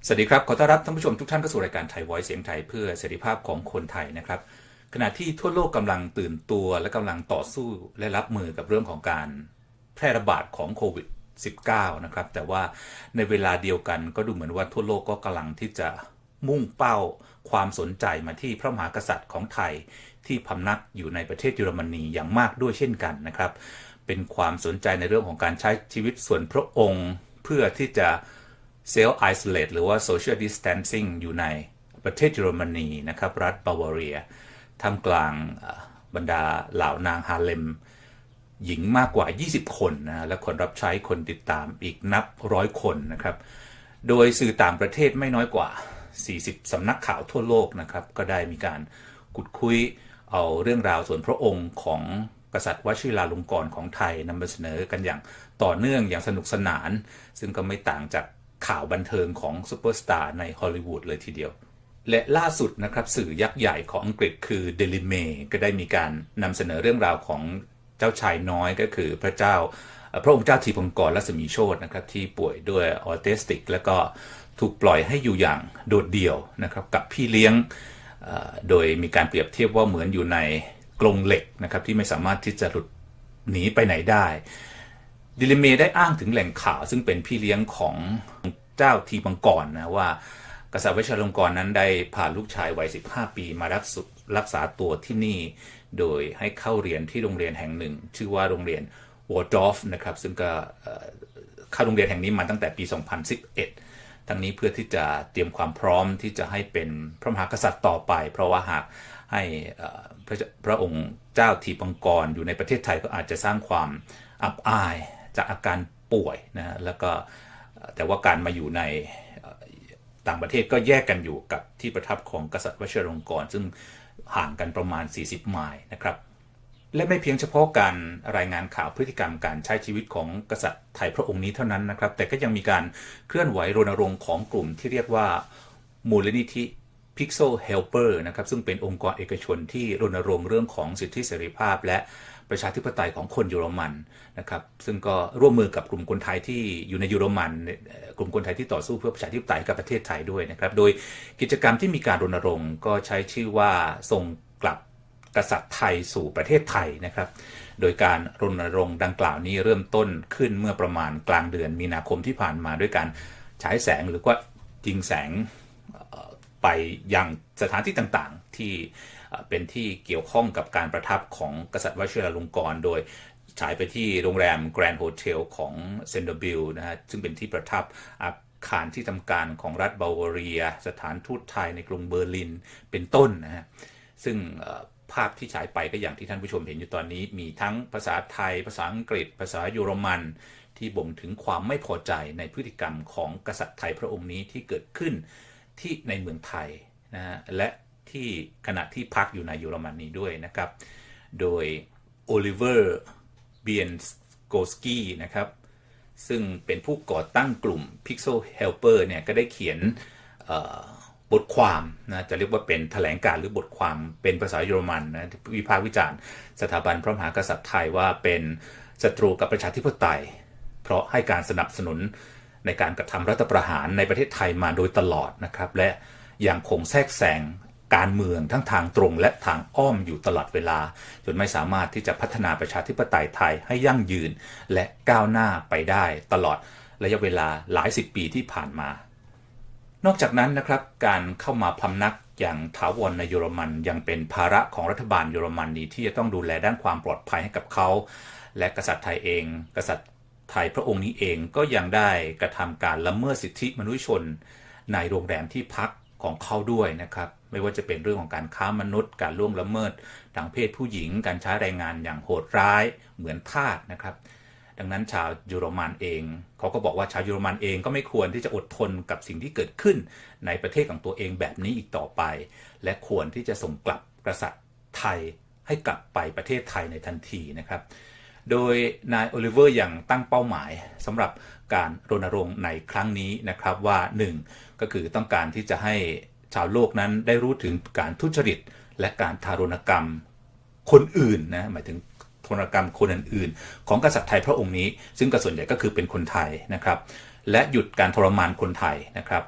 สวัสดีครับขอต้อนรับท่านผู้ชมทุกท่านเข้าสู่รายการไทย Voice เสียงไทยเพื่อเสรีภาพของคนไทยนะครับขณะที่ทั่วโลกกำลังตื่นตัวและกำลังต่อสู้และรับมือกับเรื่องของการแพร่ระบาดของโควิด -19 นะครับแต่ว่าในเวลาเดียวกันก็ดูเหมือนว่าทั่วโลกก็กำลังที่จะมุ่งเป้าความสนใจมาที่พระมหากษัตริย์ของไทยที่พำนักอยู่ในประเทศเยอรมนีอย่างมากด้วยเช่นกันนะครับเป็นความสนใจในเรื่องของการใช้ชีวิตส่วนพระองค์เพื่อที่จะself isolate หรือว่า social distancing อยู่ในประเทศเยอรมนีนะครับรัฐบาวาเรียท่ามกลางบรรดาเหล่านางฮาเลมหญิงมากกว่า20คนนะและคนรับใช้คนติดตามอีกนับร้อยคนนะครับโดยสื่อต่างประเทศไม่น้อยกว่า40สำนักข่าวทั่วโลกนะครับก็ได้มีการขุดคุยเอาเรื่องราวส่วนพระองค์ของกษัตริย์วชิราลงกรณ์ของไทยนำมาเสนอกันอย่างต่อเนื่องอย่างสนุกสนานซึ่งก็ไม่ต่างจากข่าวบันเทิงของซูเปอร์สตาร์ในฮอลลีวูดเลยทีเดียวและล่าสุดนะครับสื่อยักษ์ใหญ่ของอังกฤษคือเดลิเมก็ได้มีการนำเสนอเรื่องราวของเจ้าชายน้อยก็คือพระองค์เจ้าทีปังกรรัศมีโชตินะครับที่ป่วยด้วยออทิสติกแล้วก็ถูกปล่อยให้อยู่อย่างโดดเดี่ยวนะครับกับพี่เลี้ยงโดยมีการเปรียบเทียบว่าเหมือนอยู่ในกรงเหล็กนะครับที่ไม่สามารถที่จะหลุดหนีไปไหนได้ดิลิเมได้อ้างถึงแหล่งข่าวซึ่งเป็นพี่เลี้ยงของเจ้าทีปังกรนะว่ากษัตริย์วชิราลงกรณ์นั้นได้พาลูกชายวัย15 ปีมารักษาตัวที่นี่โดยให้เข้าเรียนที่โรงเรียนแห่งหนึ่งชื่อว่าโรงเรียนวอร์ดอฟนะครับซึ่งก็เข้าโรงเรียนแห่งนี้มาตั้งแต่ปี 2011 ทั้งนี้เพื่อที่จะเตรียมความพร้อมที่จะให้เป็นพระมหากษัตริย์ต่อไปเพราะว่าหากให้พระองค์เจ้าทีปังกรอยู่ในประเทศไทยก็อาจจะสร้างความอับอายจากอาการป่วยนะแล้วก็แต่ว่าการมาอยู่ในต่างประเทศก็แยกกันอยู่กับที่ประทับของกษัตริย์วชิราลงกรณ์ซึ่งห่างกันประมาณ40ไมล์นะครับและไม่เพียงเฉพาะการรายงานข่าวพฤติกรรมการใช้ชีวิตของกษัตริย์ไทยพระองค์นี้เท่านั้นนะครับแต่ก็ยังมีการเคลื่อนไหวรณรงค์ของกลุ่มที่เรียกว่ามูลนิธิ Pixel Helper นะครับซึ่งเป็นองค์กรเอกชนที่รณรงค์เรื่องของสิทธิเสรีภาพและประชาธิปไตยของคนเยอรมันนะครับซึ่งก็ร่วมมือกับกลุ่มคนไทยที่อยู่ในเยอรมันกลุ่มคนไทยที่ต่อสู้เพื่อประชาธิปไตยกับประเทศไทยด้วยนะครับโดยกิจกรรมที่มีการรณรงค์ก็ใช้ชื่อว่าส่งกลับกษัตริย์ไทยสู่ประเทศไทยนะครับโดยการรณรงค์ดังกล่าวนี้เริ่มต้นขึ้นเมื่อประมาณกลางเดือนมีนาคมที่ผ่านมาด้วยการฉายแสงหรือว่ายิงแสงไปยังสถานที่ต่างๆที่เป็นที่เกี่ยวข้องกับการประทับของกษัตริย์วชิราลงกรณ์โดยฉายไปที่โรงแรมแกรนด์โฮเทลของเซนเดอร์บิลนะฮะซึ่งเป็นที่ประทับอาคารที่ทำการของรัฐบาวาเรียสถานทูตไทยในกรุงเบอร์ลินเป็นต้นนะฮะซึ่งภาพที่ฉายไปก็อย่างที่ท่านผู้ชมเห็นอยู่ตอนนี้มีทั้งภาษาไทยภาษาอังกฤษภาษาเยอรมันที่บ่งถึงความไม่พอใจในพฤติกรรมของกษัตริย์ไทยพระองค์นี้ที่เกิดขึ้นที่ในเมืองไทยนะฮะและที่ขณะที่พักอยู่ในเยอรมนีด้วยนะครับโดยโอลิเวอร์เบียนโกสกี้นะครับซึ่งเป็นผู้ก่อตั้งกลุ่ม Pixel Helper เนี่ยก็ได้เขียนบทความนะจะเรียกว่าเป็นแถลงการณ์หรือบทความเป็นภาษาเยอรมันนะวิพากษ์วิจารณ์สถาบันพระมหากษัตริย์ไทยว่าเป็นศัตรูกับประชาธิปไตยเพราะให้การสนับสนุนในการกระทำรัฐประหารในประเทศไทยมาโดยตลอดนะครับและยังคงแทรกแซงการเมืองทั้งทางตรงและทางอ้อมอยู่ตลอดเวลาจนไม่สามารถที่จะพัฒนาประชาธิปไตยไทยให้ยั่งยืนและก้าวหน้าไปได้ตลอดระยะเวลาหลาย10 ปีที่ผ่านมานอกจากนั้นนะครับการเข้ามาพำนักอย่างถาวรในเยอรมันยังเป็นภาระของรัฐบาลเยอรมนีที่จะต้องดูแลด้านความปลอดภัยให้กับเขาและกษัตริย์ไทยเองกษัตริย์ไทยพระองค์นี้เองก็ยังได้กระทำการละเมิดสิทธิมนุษยชนในโรงแรมที่พักของเขาด้วยนะครับไม่ว่าจะเป็นเรื่องของการค้ามนุษย์การล่วงละเมิดทางเพศผู้หญิงการใช้แรงงานอย่างโหดร้ายเหมือนทาสนะครับดังนั้นชาวเยอรมันเองเขาก็บอกว่าชาวเยอรมันเองก็ไม่ควรที่จะอดทนกับสิ่งที่เกิดขึ้นในประเทศของตัวเองแบบนี้อีกต่อไปและควรที่จะส่งกลับกษัตริย์ไทยให้กลับไปประเทศไทยในทันทีนะครับโดยนายโอลิเวอร์ยังตั้งเป้าหมายสำหรับการรณรงค์ในครั้งนี้นะครับว่า1ก็คือต้องการที่จะให้ชาวโลกนั้นได้รู้ถึงการทุจริตและการทารุณกรรมคนอื่นนะหมายถึงทารุณกรรมคนอื่นๆของกษัตริย์ไทยพระองค์นี้ซึ่งก็ส่วนใหญ่ก็คือเป็นคนไทยนะครับและหยุดการทรมานคนไทยนะครับ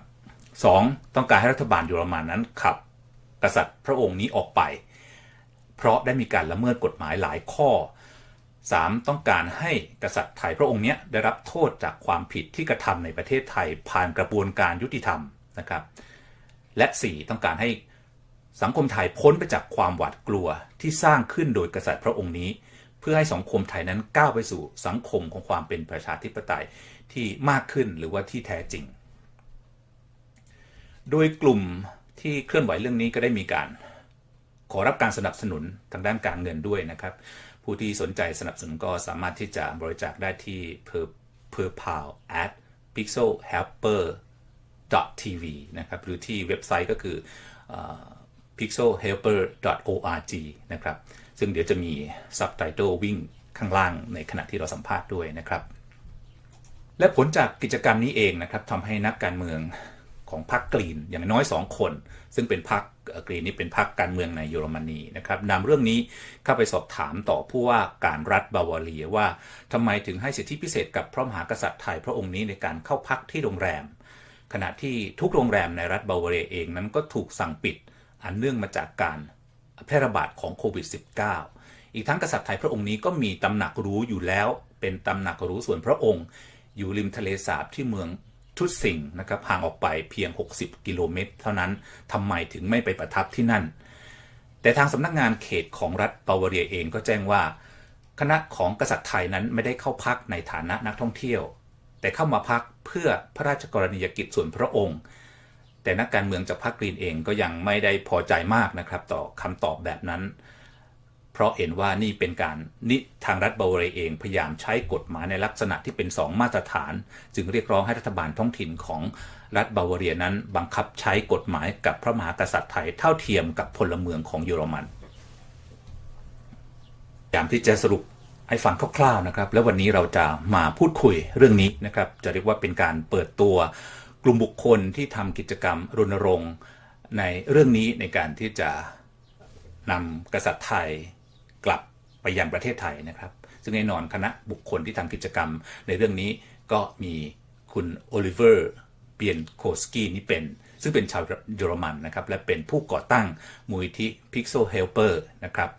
2. ต้องการให้รัฐบาลเยอรมันนั้นขับกษัตริย์พระองค์นี้ออกไปเพราะได้มีการละเมิดกฎหมายหลายข้อ 3. ต้องการให้กษัตริย์ไทยพระองค์นี้ได้รับโทษจากความผิดที่กระทำในประเทศไทยผ่านกระบวนการยุติธรรมนะครับและ 4. ต้องการให้สังคมไทยพ้นไปจากความหวาดกลัวที่สร้างขึ้นโดยกษัตริย์พระองค์นี้เพื่อให้สังคมไทยนั้นก้าวไปสู่สังคมของความเป็นประชาธิปไตยที่มากขึ้นหรือว่าที่แท้จริงโดยกลุ่มที่เคลื่อนไหวเรื่องนี้ก็ได้มีการขอรับการสนับสนุนทางด้านการเงินด้วยนะครับผู้ที่สนใจสนับสนุนก็สามารถที่จะบริจาคได้ที่ PayPal @pixelhelper.tv นะครับหรือที่เว็บไซต์ก็คือpixelhelper.org นะครับซึ่งเดี๋ยวจะมีซับไตเติลวิ่งข้างล่างในขณะที่เราสัมภาษณ์ด้วยนะครับและผลจากกิจกรรมนี้เองนะครับทำให้นักการเมืองของพรรคกรีนอย่างน้อย2คนซึ่งเป็นพรรคกรีนนี่เป็นพรรคการเมืองในเยอรมนีนะครับนำเรื่องนี้เข้าไปสอบถามต่อผู้ว่าการรัฐบาวาเรียว่าทำไมถึงให้สิทธิพิเศษกับพระมหากษัตริย์ไทยพระองค์นี้ในการเข้าพักที่โรงแรมขณะที่ทุกโรงแรมในรัฐบาวาเรียเองนั้นก็ถูกสั่งปิดอันเนื่องมาจากการแพร่ระบาดของโควิด -19 อีกทั้งกษัตริย์ไทยพระองค์นี้ก็มีตำหนักหรูอยู่แล้วเป็นตำหนักหรูส่วนพระองค์อยู่ริมทะเลสาบที่เมืองทุตสิงห์นะครับห่างออกไปเพียง60กิโลเมตรเท่านั้นทำไมถึงไม่ไปประทับที่นั่นแต่ทางสำนักงานเขตของรัฐบาวาเรียเองก็แจ้งว่าคณะของกษัตริย์ไทยนั้นไม่ได้เข้าพักในฐานะนักท่องเที่ยวแต่เข้ามาพักเพื่อพระราชกรณียกิจส่วนพระองค์แต่นักการเมืองจากพรรคกรีนเองก็ยังไม่ได้พอใจมากนะครับต่อคำตอบแบบนั้นเพราะเห็นว่านี่เป็นการทางรัฐบาวาเรียเองพยายามใช้กฎหมายในลักษณะที่เป็น2มาตรฐานจึงเรียกร้องให้รัฐบาลท้องถิ่นของรัฐบาวาเรียนั้นบังคับใช้กฎหมายกับพระมหากษัตริย์ไทยเท่าเทียมกับพลเมืองของเยอรมันพยายามที่จะสรุปให้ฟังคร่าวๆนะครับแล้ววันนี้เราจะมาพูดคุยเรื่องนี้นะครับจะเรียกว่าเป็นการเปิดตัวกลุ่มบุคคลที่ทำกิจกรรมรณรงค์ในเรื่องนี้ในการที่จะนำกษัตริย์ไทยกลับไปยังประเทศไทยนะครับซึ่งแน่นอนคณะบุคคลที่ทำกิจกรรมในเรื่องนี้ก็มีคุณโอลิเวอร์เปียนโคสกี้นี่เป็นซึ่งเป็นชาวเยอรมันนะครับและเป็นผู้ก่อตั้งมูลนิธิ Pixel Helper นะครับ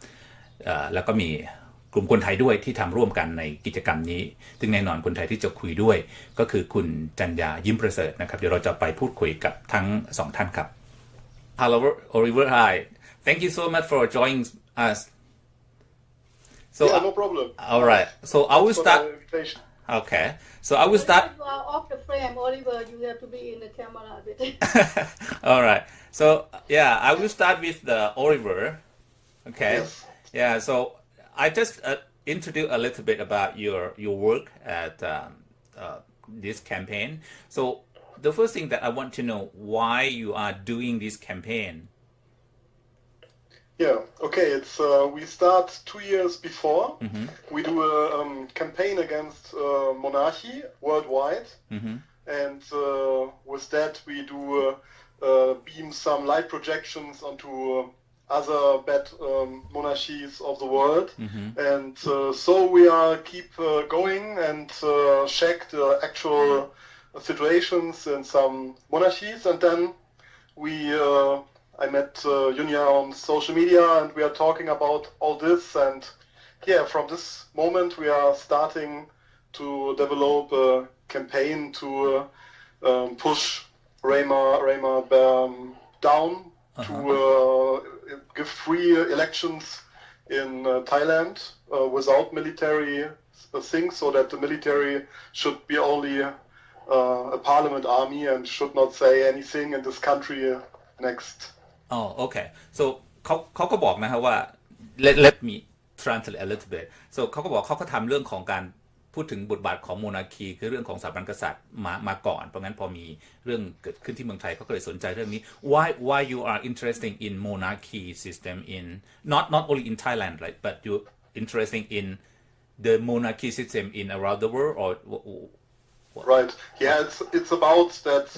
แล้วก็มีกลุ่มคนไทยด้วยที่ทำร่วมกันในกิจกรรมนี้ซึ่งแน่นอนคนไทยที่จะคุยด้วยก็คือคุณจัญญายิ้มประเสริฐนะครับเดี๋ยวเราจะไปพูดคุยกับทั้ง2ท่านครับ Hello Oliver hi thank you so much for joining us So yeah, no problem. All right. So I will start. Okay. So I will start. You are off the frame, Oliver. You have to be in the camera a bit. All right. So yeah, I will start with the Oliver. Okay. Yes. Yeah. So I just introduce a little bit about your work at this campaign. So the first thing that I want to know why you are doing this campaign. Yeah, okay, it's we start 2 years before. Mm-hmm. We do a campaign against monarchy worldwide. Mm-hmm. And with that we do beam some light projections onto other bad monarchies of the world. Mm-hmm. And so we are keep going and check the actual situations in some monarchies, and then we I met Junya on social media and we are talking about all this, and yeah, from this moment we are starting to develop a campaign to push Rama down, to give free elections in Thailand without military things, so that the military should be only a parliament army and should not say anything in this country next. Oh, okay. So เขาก็บอกนะครับว่า let me translate a little bit. So เขาก็บอกเขาก็ทำเรื่องของการพูดถึงบทบาทของโมนาคีคือเรื่องของสถาบันกษัตริย์มาก่อนเพราะงั้นพอมีเรื่องเกิดขึ้นที่เมืองไทยเขาก็เลยสนใจเรื่องนี้ why you are interested in monarchy system in not only in Thailand, right, but you interested in the monarchy system in around the world, or Right. Yeah, it's about that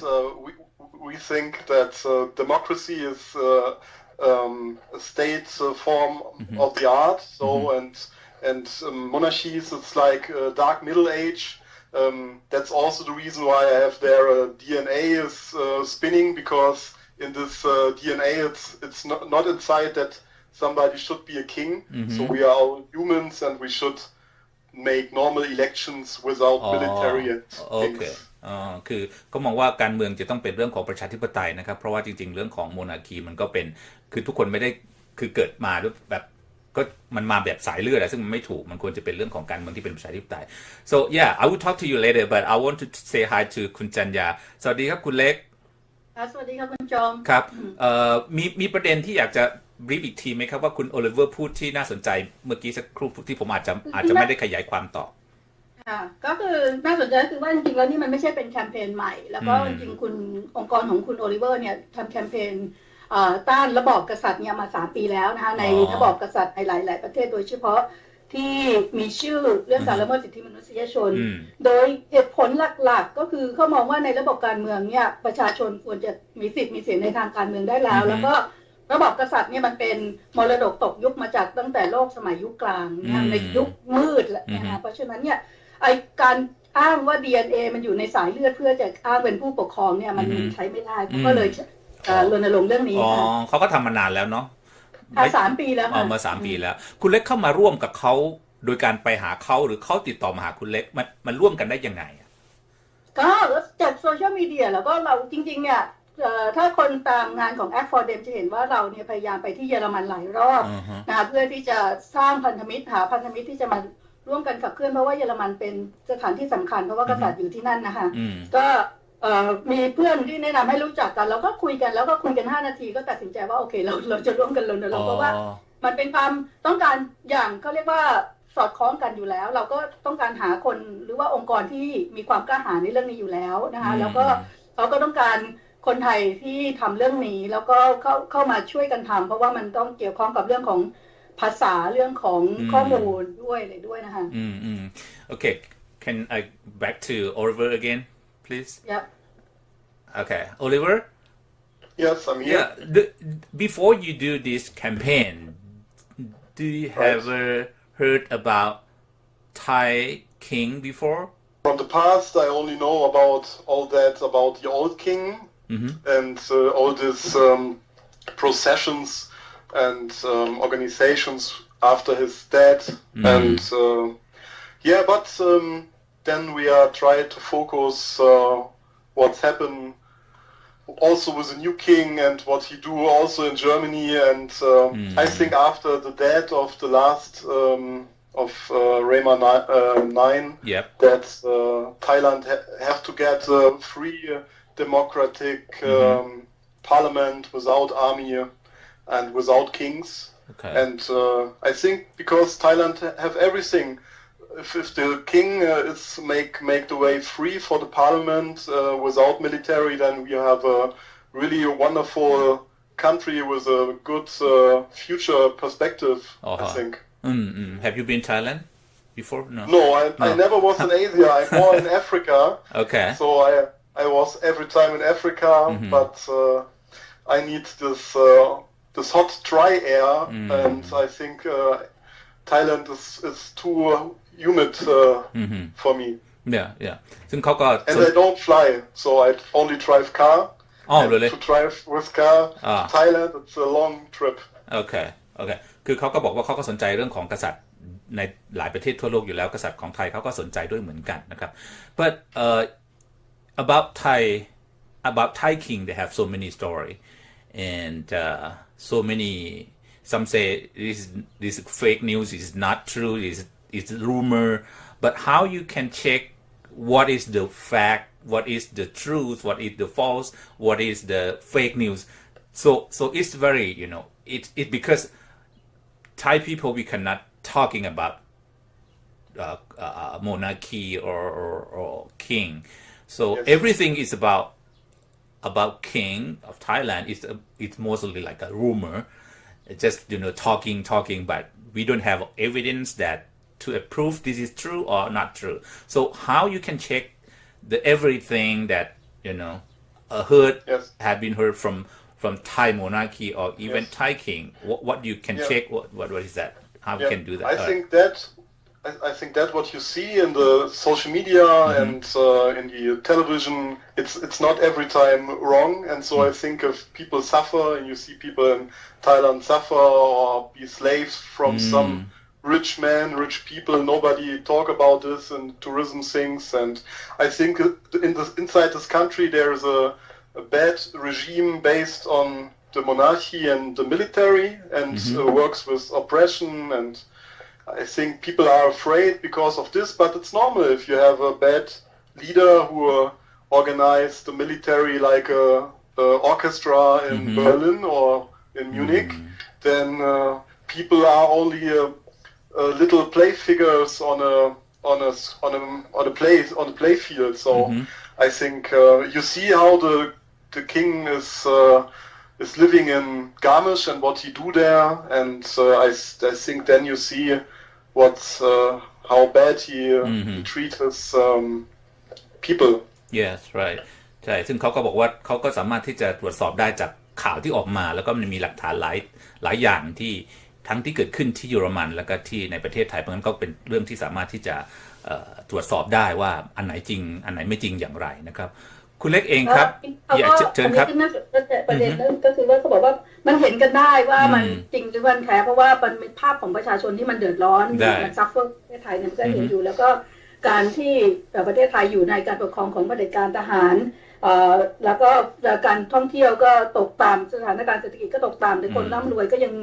we think that democracy is a state form Mm-hmm. of the art. So Mm-hmm. and monarchies, it's like dark middle age. That's also the reason why I have their DNA is spinning, because in this DNA it's not inside that somebody should be a king. So we are all humans and we should make normal elections without military and โอเค things. คือก็มองว่าการเมืองจะต้องเป็นเรื่องของประชาธิปไตยนะครับเพราะว่าจริงๆเรื่องของโมนาคีมันก็เป็นคือทุกคนไม่ได้คือเกิดมาด้วยแบบก็มันมาแบบสายเลือดซึ่งมันไม่ถูกมันควรจะเป็นเรื่องของการเมืองที่เป็นประชาธิปไตย so yeah I will talk to you later but I want to say hi to คุณจันยาสวัสดีครับคุณเล็กสวัสดีครับคุณจอมครับมีประเด็นที่อยากจะบรีฟอีกทีไหมครับว่าคุณโอลิเวอร์พูดที่น่าสนใจเมื่อกี้สักครู่ที่ผมอาจจะไม่ได้ขยายความต่อก็คือน่าสนใจคือว่าจริงๆแล้วนี่มันไม่ใช่เป็นแคมเปญใหม่แล้วก็จริงๆคุณองค์กรของคุณโอลิเวอร์เนี่ยทำแคมเปญต้านระบอบกษัตริย์เนี่ยมา3 ปีแล้วนะคะในระบอบกษัตริย์ในหลายๆประเทศโดยเฉพาะที่มีชื่อเรื่องการละเมิดสิทธิมนุษยชนโดยเหตุผลหลักๆก็คือเขามองว่าในระบบการเมืองเนี่ยประชาชนควรจะมีสิทธิ์มีเสียงในทางการเมืองได้แล้วแล้วก็ระบอบกษัตริย์เนี่ยมันเป็นมรดกตกยุคมาจากตั้งแต่โลกสมัยยุคกลางในยุคมืดนะคะเพราะฉะนั้นเนี่ยไอการอ้างว่า DNA มันอยู่ในสายเลือดเพื่อจะอ้างเป็นผู้ปกครองเนี่ยมันใช้ไม่ได้ก็เลยรณรงค์เรื่องนี้ค่ะเขาก็ทำมานานแล้วเนาะ3 ปีแล้วค่ะมา3 ปีแล้วคุณเล็กเข้ามาร่วมกับเขาโดยการไปหาเขาหรือเขาติดต่อมาหาคุณเล็กมันร่วมกันได้ยังไงก็จากโซเชียลมีเดียแล้วก็เราจริงๆเนี่ยถ้าคนตามงานของ Act for Them จะเห็นว่าเราเนี่ยพยายามไปที่เยอรมันหลายรอบนะคะเพื่อที่จะสร้างพันธมิตรหาพันธมิตรที่จะมาร่วมกันขับเคลื่อนเพราะว่าเยอรมันเป็นสถานที่สำคัญเพราะว่ากษัตริย์อยู่ที่นั่นนะคะก็มีเพื่อนที่แนะนำให้รู้จักกันเราก็คุยกันแล้วก็คุยกัน5 นาทีก็ตัดสินใจว่าโอเคเราจะร่วมกันรณรงค์เพราะว่ามันเป็นความต้องการอย่างเขาเรียกว่าสอดคล้องกันอยู่แล้วเราก็ต้องการหาคนหรือว่าองค์กรที่มีความกล้าหาญในเรื่องนี้อยู่แล้วนะคะแล้วก็เขาก็ต้องการคนไทยที่ทำเรื่องนี้แล้วก็เข้ามาช่วยกันทำเพราะว่ามันต้องเกี่ยวข้องกับเรื่องของภาษาเรื่องของข้อมูลด้วยอะไรด้วยนะคะOkay can I back to Oliver again please Yep Okay Oliver Yes I'm here Before you do this campaign do you ever heard about Thai king before From the past I only know about all that about the old king and all these processions and organizations after his death and yeah but then we are trying to focus what's happened also with the new king and what he do also in Germany and I think after the death of the last of Rema 9 that Thailand have to get a free democratic parliament without army and without kings and I think because Thailand have everything if the king is make the way free for the parliament without military then we have a really wonderful country with a good future perspective I think Have you been Thailand before? No, I never was in Asia. I'm more in Africa. Okay. So I was every time in Africa, but I need this hot dry air, and I think Thailand is too humid for me. Yeah. ซึ่งเขาก็ And I don't fly, so I only drive car. Oh, really? To drive with car to Thailand, it's a long trip. Okay. คือเขาก็บอกว่าเขาก็สนใจเรื่องของกษัตริย์ในหลายประเทศทั่วโลกอยู่แล้วกษัตริย์ของไทยเขาก็สนใจด้วยเหมือนกันนะครับ but about Thai king they have so many story and so many some say this fake news is not true is rumor but how you can check what is the fact what is the truth what is the false what is the fake news so it's very it because Thai people we cannot talking about monarchy or king so everything is about king of Thailand it's mostly like a rumor just talking but we don't have evidence that to prove this is true or not true so how you can check the everything that heard have been heard from Thai monarchy or even Thai king what you can check what is that how you can do that I think that I think that what you see in the social media and in the television, it's not every time wrong. And so I think if people suffer, and you see people in Thailand suffer or be slaves from some rich man, rich people, nobody talk about this and tourism things. And I think inside this country there is a bad regime based on the monarchy and the military and works with oppression, and I think people are afraid because of this, but it's normal if you have a bad leader who organized the military like a orchestra in Berlin or in Munich, then people are only little play figures on a play field. So I think you see how the king is living in Garmisch and what he do there, and I think then you see how bad he treat his people. Yes, right. ใช่ซึ่งเขาก็บอกว่าเขาก็สามารถที่จะตรวจสอบได้จากข่าวที่ออกมาแล้วก็มันมีหลักฐานหลายอย่างที่ทั้งที่เกิดขึ้นที่เยอรมันแล้วก็ที่ในประเทศไทยเพราะงั้นก็เป็นเรื่องที่สามารถที่จะตรวจสอบได้ว่าอันไหนจริงอันไหนไม่จริงอย่างไรนะครับคุณเล็กเองครับอย่าเชิญครับประเด็นนั้นก็คือว่าเขาบอกว่ามันเห็นกันได้ว่ามันจริงหรือมันแท้เพราะว่ามันเป็นภาพของประชาชนที่มันเดือดร้อนมันซัฟเฟอร์ประเทศไทยเนี่ยมันก็เห็นอยู่แล้วก็การที่ประเทศไทยอยู่ในการปกครองของเผด็จการทหารแล้วก็การท่องเที่ยวก็ตกต่ำสถานการณ์เศรษฐกิจก็ตกต่ำแต่คนร่ำรวยก็ยัง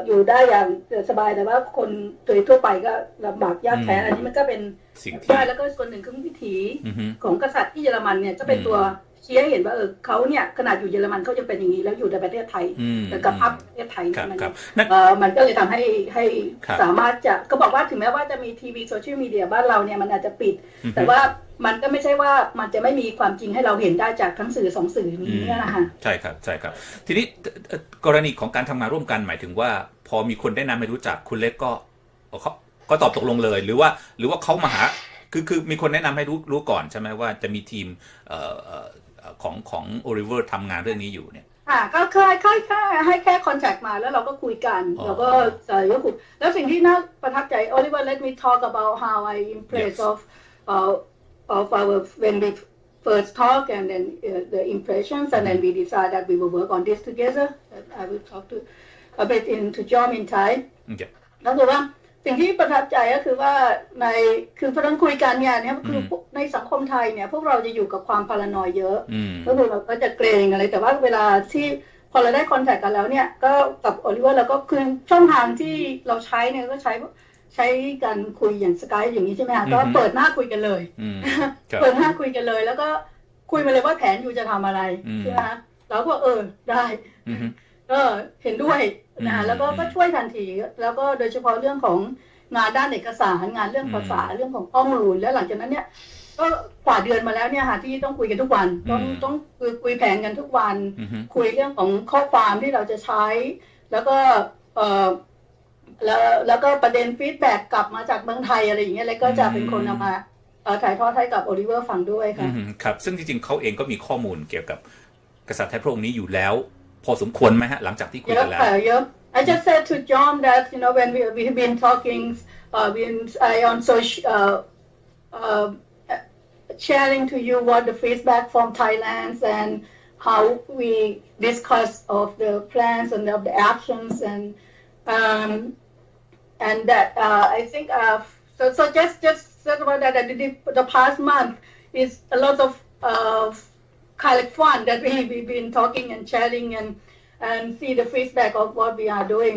อยู่ได้อย่างสบายแต่ว่าคนโดยทั่วไปก็ลำบากยากแค้นอันนี้มันก็เป็นได้แล้วก็ส่วนหนึ่งคือวิถีของกษัตริย์ที่เยอรมันเนี่ยจะเป็นตัวชี้ให้เห็นว่าเขาเนี่ยขนาดอยู่เยอรมันเขายังเป็นอย่างนี้แล้วอยู่ในประเทศไทยกับภาพประเทศไทยมันก็เลยทำให้สามารถจะก็บอกว่าถึงแม้ว่าจะมีทีวีโซเชียลมีเดียบ้านเราเนี่ยมันอาจจะปิดแต่ว่ามันก็ไม่ใช่ว่ามันจะไม่มีความจริงให้เราเห็นได้จากทั้งสื่อสองสื่อนี้นะคะใช่ครับใช่ครับทีนี้กรณีของการทำงานร่วมกันหมายถึงว่าพอมีคนแนะนำให้รู้จักคุณเล็กก็ตอบตกลงเลยหรือว่าเขามาหาคือมีคนแนะนำให้รู้ก่อนใช่ไหมว่าจะมีทีมของโอลิเวอร์ทำงานเรื่องนี้อยู่เนี่ยก็แค่ให้แค่คอนแทคมาแล้วเราก็คุยกันแล้วก็คุยแล้วสิ่งที่น่าประทับใจ Oliver let me talk about how I impressed of our when we first talk and then the impressions and then we decide that we will work on this together. I will talk to a bit into John in Thai. ก็คือว่าสิ่งที่ประทับใจก็คือว่าคือพอต้องคุยกันเนี่ยคือในสังคมไทยเนี่ยพวกเราจะอยู่กับความพารานอยเยอะก็คือเราก็จะเกรงอะไรแต่ว่าเวลาที่พอเราได้คอนแทคกันแล้วเนี่ยก็กับโอลิเวอร์แล้วก็คือช่องทางที่เราใช้เนี่ยก็ใช้การคุยอย่างสกายอย่างนี้ใช่ไหมคะก็เปิดหน้าคุยกันเลยเปิดหน้าคุยกันเลยแล้วก็คุยมาเลยว่าแผนอยู่จะทำอะไรใช่ไหมคะเราก็ได้ก็เห็นด้วยนะแล้วก็ช่วยทันทีแล้วก็โดยเฉพาะเรื่องของงานด้านเอกสารงานเรื่องภาษาเรื่องของข้อมูลแล้วหลังจากนั้นเนี่ยก็กว่าเดือนมาแล้วเนี่ยค่ะที่ต้องคุยกันทุกวันต้องคุยแผนกันทุกวันคุยเรื่องของข้อความที่เราจะใช้แล้วก็แล้วก็ประเด็นฟีดแบ็กกลับมาจากเมืองไทยอะไรอย่างเงี้ยแล้วก็จะเป็นคนนำมาถ่ายทอดให้กับโอลิเวอร์ฟังด้วยค่ะครับซึ่งจริงๆเขาเองก็มีข้อมูลเกี่ยวกับกษัตริย์ไทยพระองค์นี้อยู่แล้วพอสมควรไหมฮะหลังจากที่คุยกันแล้ว I just said to John that when we've been talking on social sharing to you what the feedback from Thailand and how we discuss of the plans and of the actions and that I think so just about that the past month is a lot of kind of fun that we've been talking and sharing and see the feedback of what we are doing.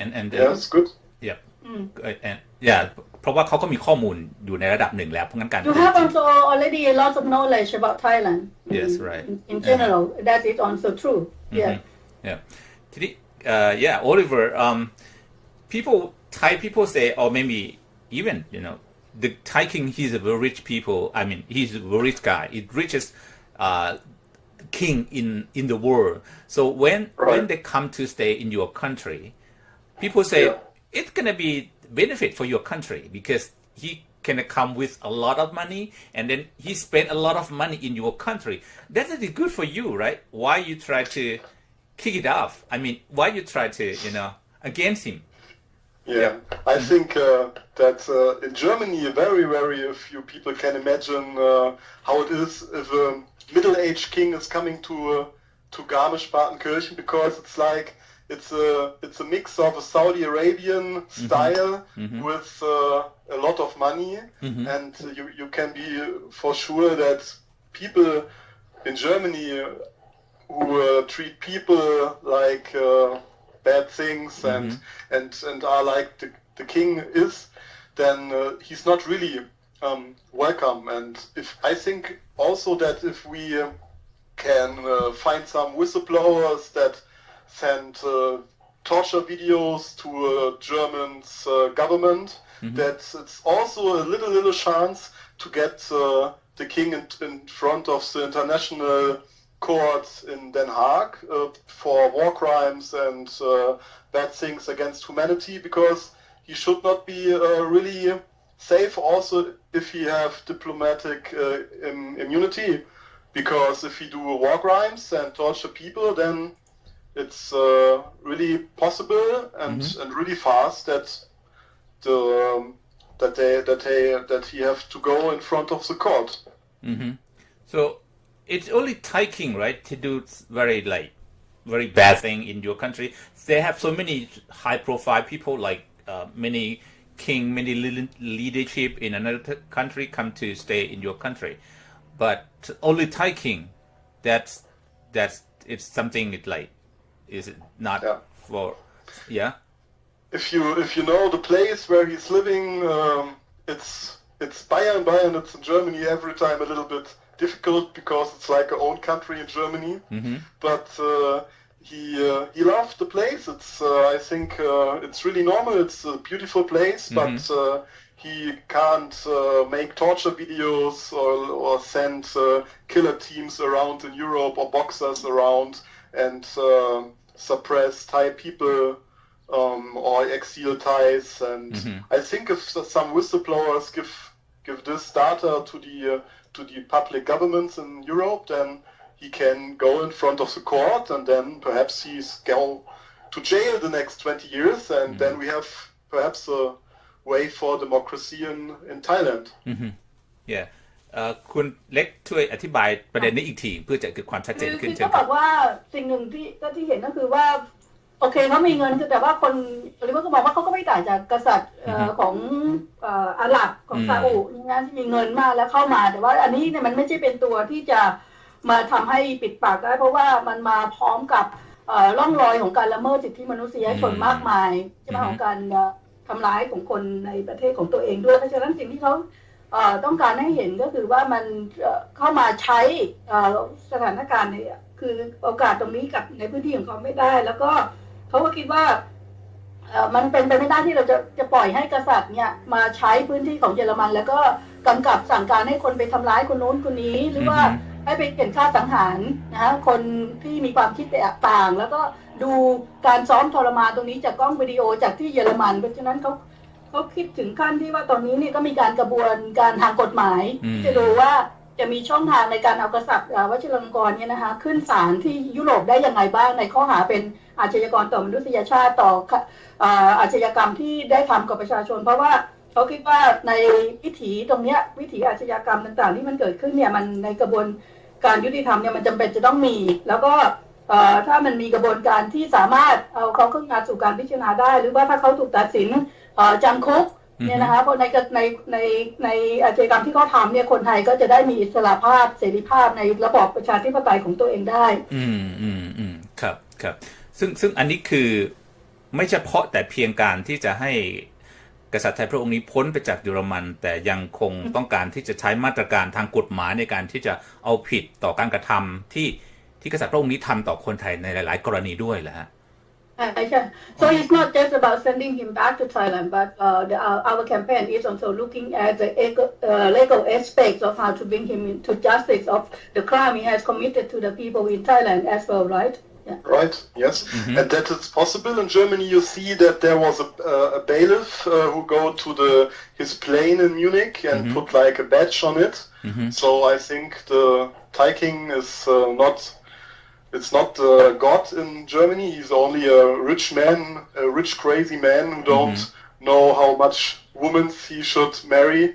And that's good. Yeah. And yeah. เพราะว่าเขาก็มีข้อมูลอยู่ในระดับหนึ่งแล้วเพราะงั้นการ You have also already a lot of knowledge about Thailand. Yes, right. In general, that is also true. Yeah. Yeah. ทีนี้yeah, Oliver. Thai people say, or maybe even the Thai king, he's a very rich people. I mean, he's a very rich guy. It richest king in the world. So when they come to stay in your country, people say it's gonna be benefit for your country because he can come with a lot of money and then he spent a lot of money in your country. That is good for you, right? Why you try to kick it off? I mean, why you try to against him? Yeah, I think that in Germany, very few people can imagine how it is if a middle-aged king is coming to Garmisch-Partenkirchen, because it's like it's a mix of a Saudi Arabian style with a lot of money, and you can be for sure that people in Germany who treat people like bad things and are like the king is, then he's not really welcome. And I think also that if we can find some whistleblowers that send torture videos to German's government, that it's also a little chance to get the king in front of the international court in Den Haag for war crimes and bad things against humanity, because he should not be really safe also if he have diplomatic immunity, because if he do war crimes and torture people, then it's really possible and really fast that he have to go in front of the court. So it's only Thai king, right, to do very bad thing in your country. They have so many high-profile people, like many king, many leadership in another country come to stay in your country, but only Thai king. That's it's something it like, is it not for? Yeah. If you know the place where he's living, it's Bayern. It's in Germany every time a little bit difficult because it's like our own country in Germany. But he loved the place. It's I think it's really normal. It's a beautiful place, but he can't make torture videos or send killer teams around in Europe or boxers around and suppress Thai people or exile Thais. And I think if some whistleblowers give this data to the public governments in Europe, then he can go in front of the court, and then perhaps he's go to jail the next 20 years, and then we have perhaps a way for democracy in Thailand. Yeah. คุณเล็กช่วยอธิบายประเด็นนี้อีกทีเพื่อจะเกิดความชัดเจนขึ้น คือก็บอกว่าสิ่งหนึ่งที่เห็นก็คือว่าโอเคเขามีเงินแต่ว่าคนหรือว่าก็บอกว่าเขาก็ไม่ต่างจากกษัตริย์ของอาหรับของซาอุนะที่มีเงินมากแล้วเข้ามาแต่ว่าอันนี้เนี่ยมันไม่ใช่เป็นตัวที่จะมาทำให้ปิดปากได้เพราะว่ามันมาพร้อมกับร่องรอยของการละเมิดสิทธิมนุษยชนมากมายใช่ไหมของการทำร้ายของคนในประเทศของตัวเองด้วยเพราะฉะนั้นสิ่งที่เขาต้องการให้เห็นก็คือว่ามันเข้ามาใช้สถานการณ์เนี่ยคือโอกาสตรงนี้กับในพื้นที่ของเขาไม่ได้แล้วก็เขาก็คิดว่ามันเป็นไปไม่ได้ที่เราจะปล่อยให้กษัตริย์เนี่ยมาใช้พื้นที่ของเยอรมันแล้วก็กำกับสั่งการให้คนไปทำร้ายคนโน้นคนนี้หรือว่าให้ไปเขียนฆ่าสังหารนะฮะคนที่มีความคิดแตกต่างแล้วก็ดูการซ้อมทรมานตรงนี้จากกล้องวิดีโอจากที่เยอรมันเพราะฉะนั้นเขาคิดถึงขั้นที่ว่าตอนนี้นี่ก็มีการกระบวนการทางกฎหมายจะดูว่าจะมีช่องทางในการเอากษัตริย์วชิรลงกรณ์เนี่ยนะคะขึ้นศาลที่ยุโรปได้ยังไงบ้างในข้อหาเป็นอาชญากรต่อมนุษยชาติต่ออาชญากรรมที่ได้ทำกับประชาชนเพราะว่าเขาคิดว่าในวิถีตรงนี้วิถีอาชญากรรมต่างๆที่มันเกิดขึ้นเนี่ยมันในกระบวนการยุติธรรมเนี่ยมันจำเป็นจะต้องมีแล้วก็ถ้ามันมีกระบวนการที่สามารถเอาเขาขึ้นมาสู่การพิจารณาได้หรือว่าถ้าเขาถูกตัดสินจำคุกเนี่ยนะคะเพราะในอาชญากรรมที่เขาทำเนี่ยคนไทยก็จะได้มีอิสระภาพเสรีภาพในระบอบประชาธิปไตยของตัวเองได้ครับซึ่งอันนี้คือไม่เฉพาะแต่เพียงการที่จะให้กษัตริย์ไทยพระองค์นี้พ้นไปจากเยอรมันแต่ยังคงต้องการที่จะใช้มาตรการทางกฎหมายในการที่จะเอาผิดต่อการกระทำที่กษัตริย์พระองค์นี้ทำต่อคนไทยในหลายๆกรณีด้วยแหละฮะSo it's not just about sending him back to Thailand, but our campaign is also looking at the legal aspects of how to bring him to justice of the crime he has committed to the people in Thailand as well, right? Yeah. Right. Yes, and that it's possible. In Germany, you see that there was a bailiff who go to his plane in Munich and put like a badge on it. So I think the Thai king is it's not God in Germany. He's only a rich man, a rich crazy man who don't know how much women he should marry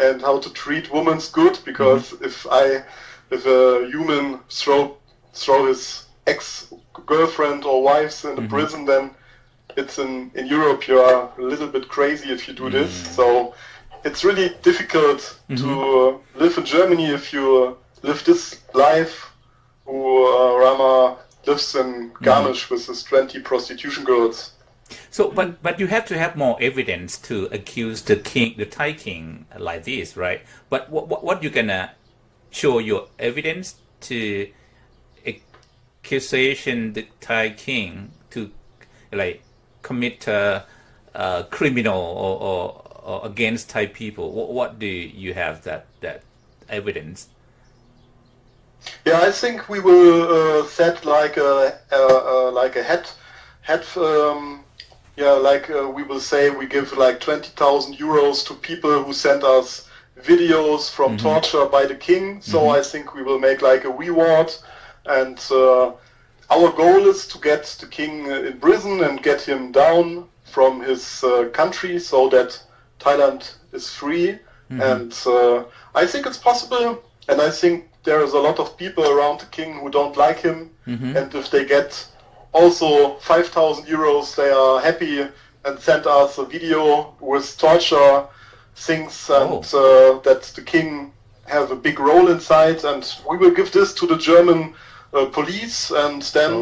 and how to treat women good. Because if a human throw his ex-girlfriend or wives in the prison, then it's in Europe you are a little bit crazy if you do this. So it's really difficult to live in Germany if you live this life. Who Rama lives in Garmisch with his 20 prostitution girls. So, but you have to have more evidence to accuse the king, the Thai king, like this, right? But what you gonna show your evidence to accusation the Thai king to like commit criminal or against Thai people? What do you have that evidence? Yeah, I think we will set like a head. We will say we give like 20,000 euros to people who send us videos from torture by the king. So I think we will make like a reward, and our goal is to get the king in prison and get him down from his country so that Thailand is free. And I think it's possible, and I think there is a lot of people around the king who don't like him, and if they get also 5,000 euros, they are happy and send us a video with torture things, and that the king has a big role inside, and we will give this to the German police, and then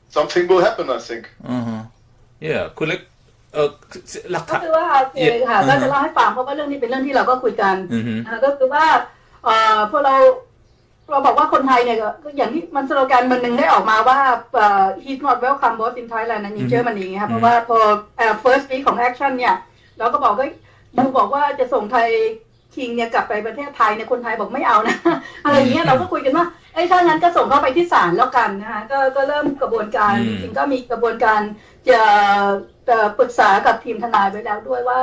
something will happen, I think. Yeah, คุณเล็กหลัก ก็ ฐาน คือว่าโอเคค่ะก็จะเล่าให้ฟังเพราะว่าเรื่องนี้เป็นเรื่องที่เราก็คุยกันก็คือว่าพวกเราบอกว่าคนไทยเนี่ยก็อย่างที่มันสโลแกนมันหนึ่งได้ออกมาว่าhe's not welcome both in Thailand and in Germany ครับเพราะว่าพอfirst week ของ action เนี่ยเราก็บอกก็ยูบอกว่าจะส่งไทยคิงเนี่ยกลับไปประเทศไทยเนี่ยคนไทยบอกไม่เอานะอะไรอย่างเงี้ยเราก็คุยกันว่าถ้างั้นก็ส่งเข้าไปที่ศาลแล้วกันนะคะก็เริ่มกระบวนการจริงๆก็มีกระบวนการจะปรึกษากับทีมทนายไปแล้วด้วยว่า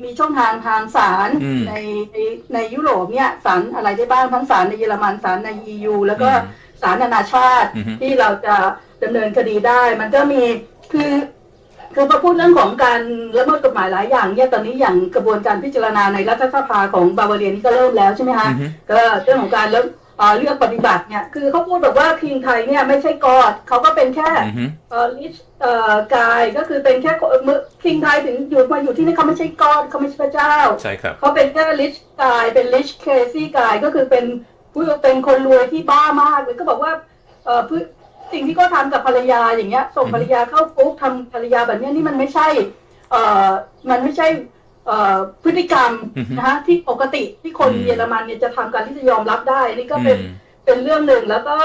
มีช่องทางศาลในยุโรปเนี่ยศาลอะไรได้บ้างทั้งศาลในเยอรมันศาลใน EU แล้วก็ศาลนานาชาติที่เราจะดำเนินคดีได้มันก็มีคือพอพูดเรื่องของการละเมิดกฎหมายหลายอย่างเนี่ยตอนนี้อย่างกระบวนการพิจารณาในรัฐสภาของบาวาเรียนี่ก็เริ่มแล้วใช่ไหมคะก็เรื่องของการเลือกปฏิบัติเนี่ยคือเขาพูดบอกว่าคิงไทยเนี่ยไม่ใช่กอดเขาก็เป็นแค่ลิชกายก็คือเป็นแค่คิงไทยถึงอยู่ที่นี่เขาไม่ใช่กอดเขาไม่ใช่พระเจ้าใช่ครับเขาเป็นแค่ลิชกายเป็นลิชเคซี่กายก็คือเป็นคนรวยที่บ้ามากเลยก็บอกว่าสิ่งที่เขาทำกับภรรยาอย่างเงี้ยส่งภรรยาเข้าคุกทำภรรยาแบบนี้นี่มันไม่ใช่พฤติกรรมนะฮะที่ปกติที่คนเยอรมันเนี่ยจะทำการที่จะยอมรับได้นี่ก็เป็นเรื่องหนึ่งแล้วก็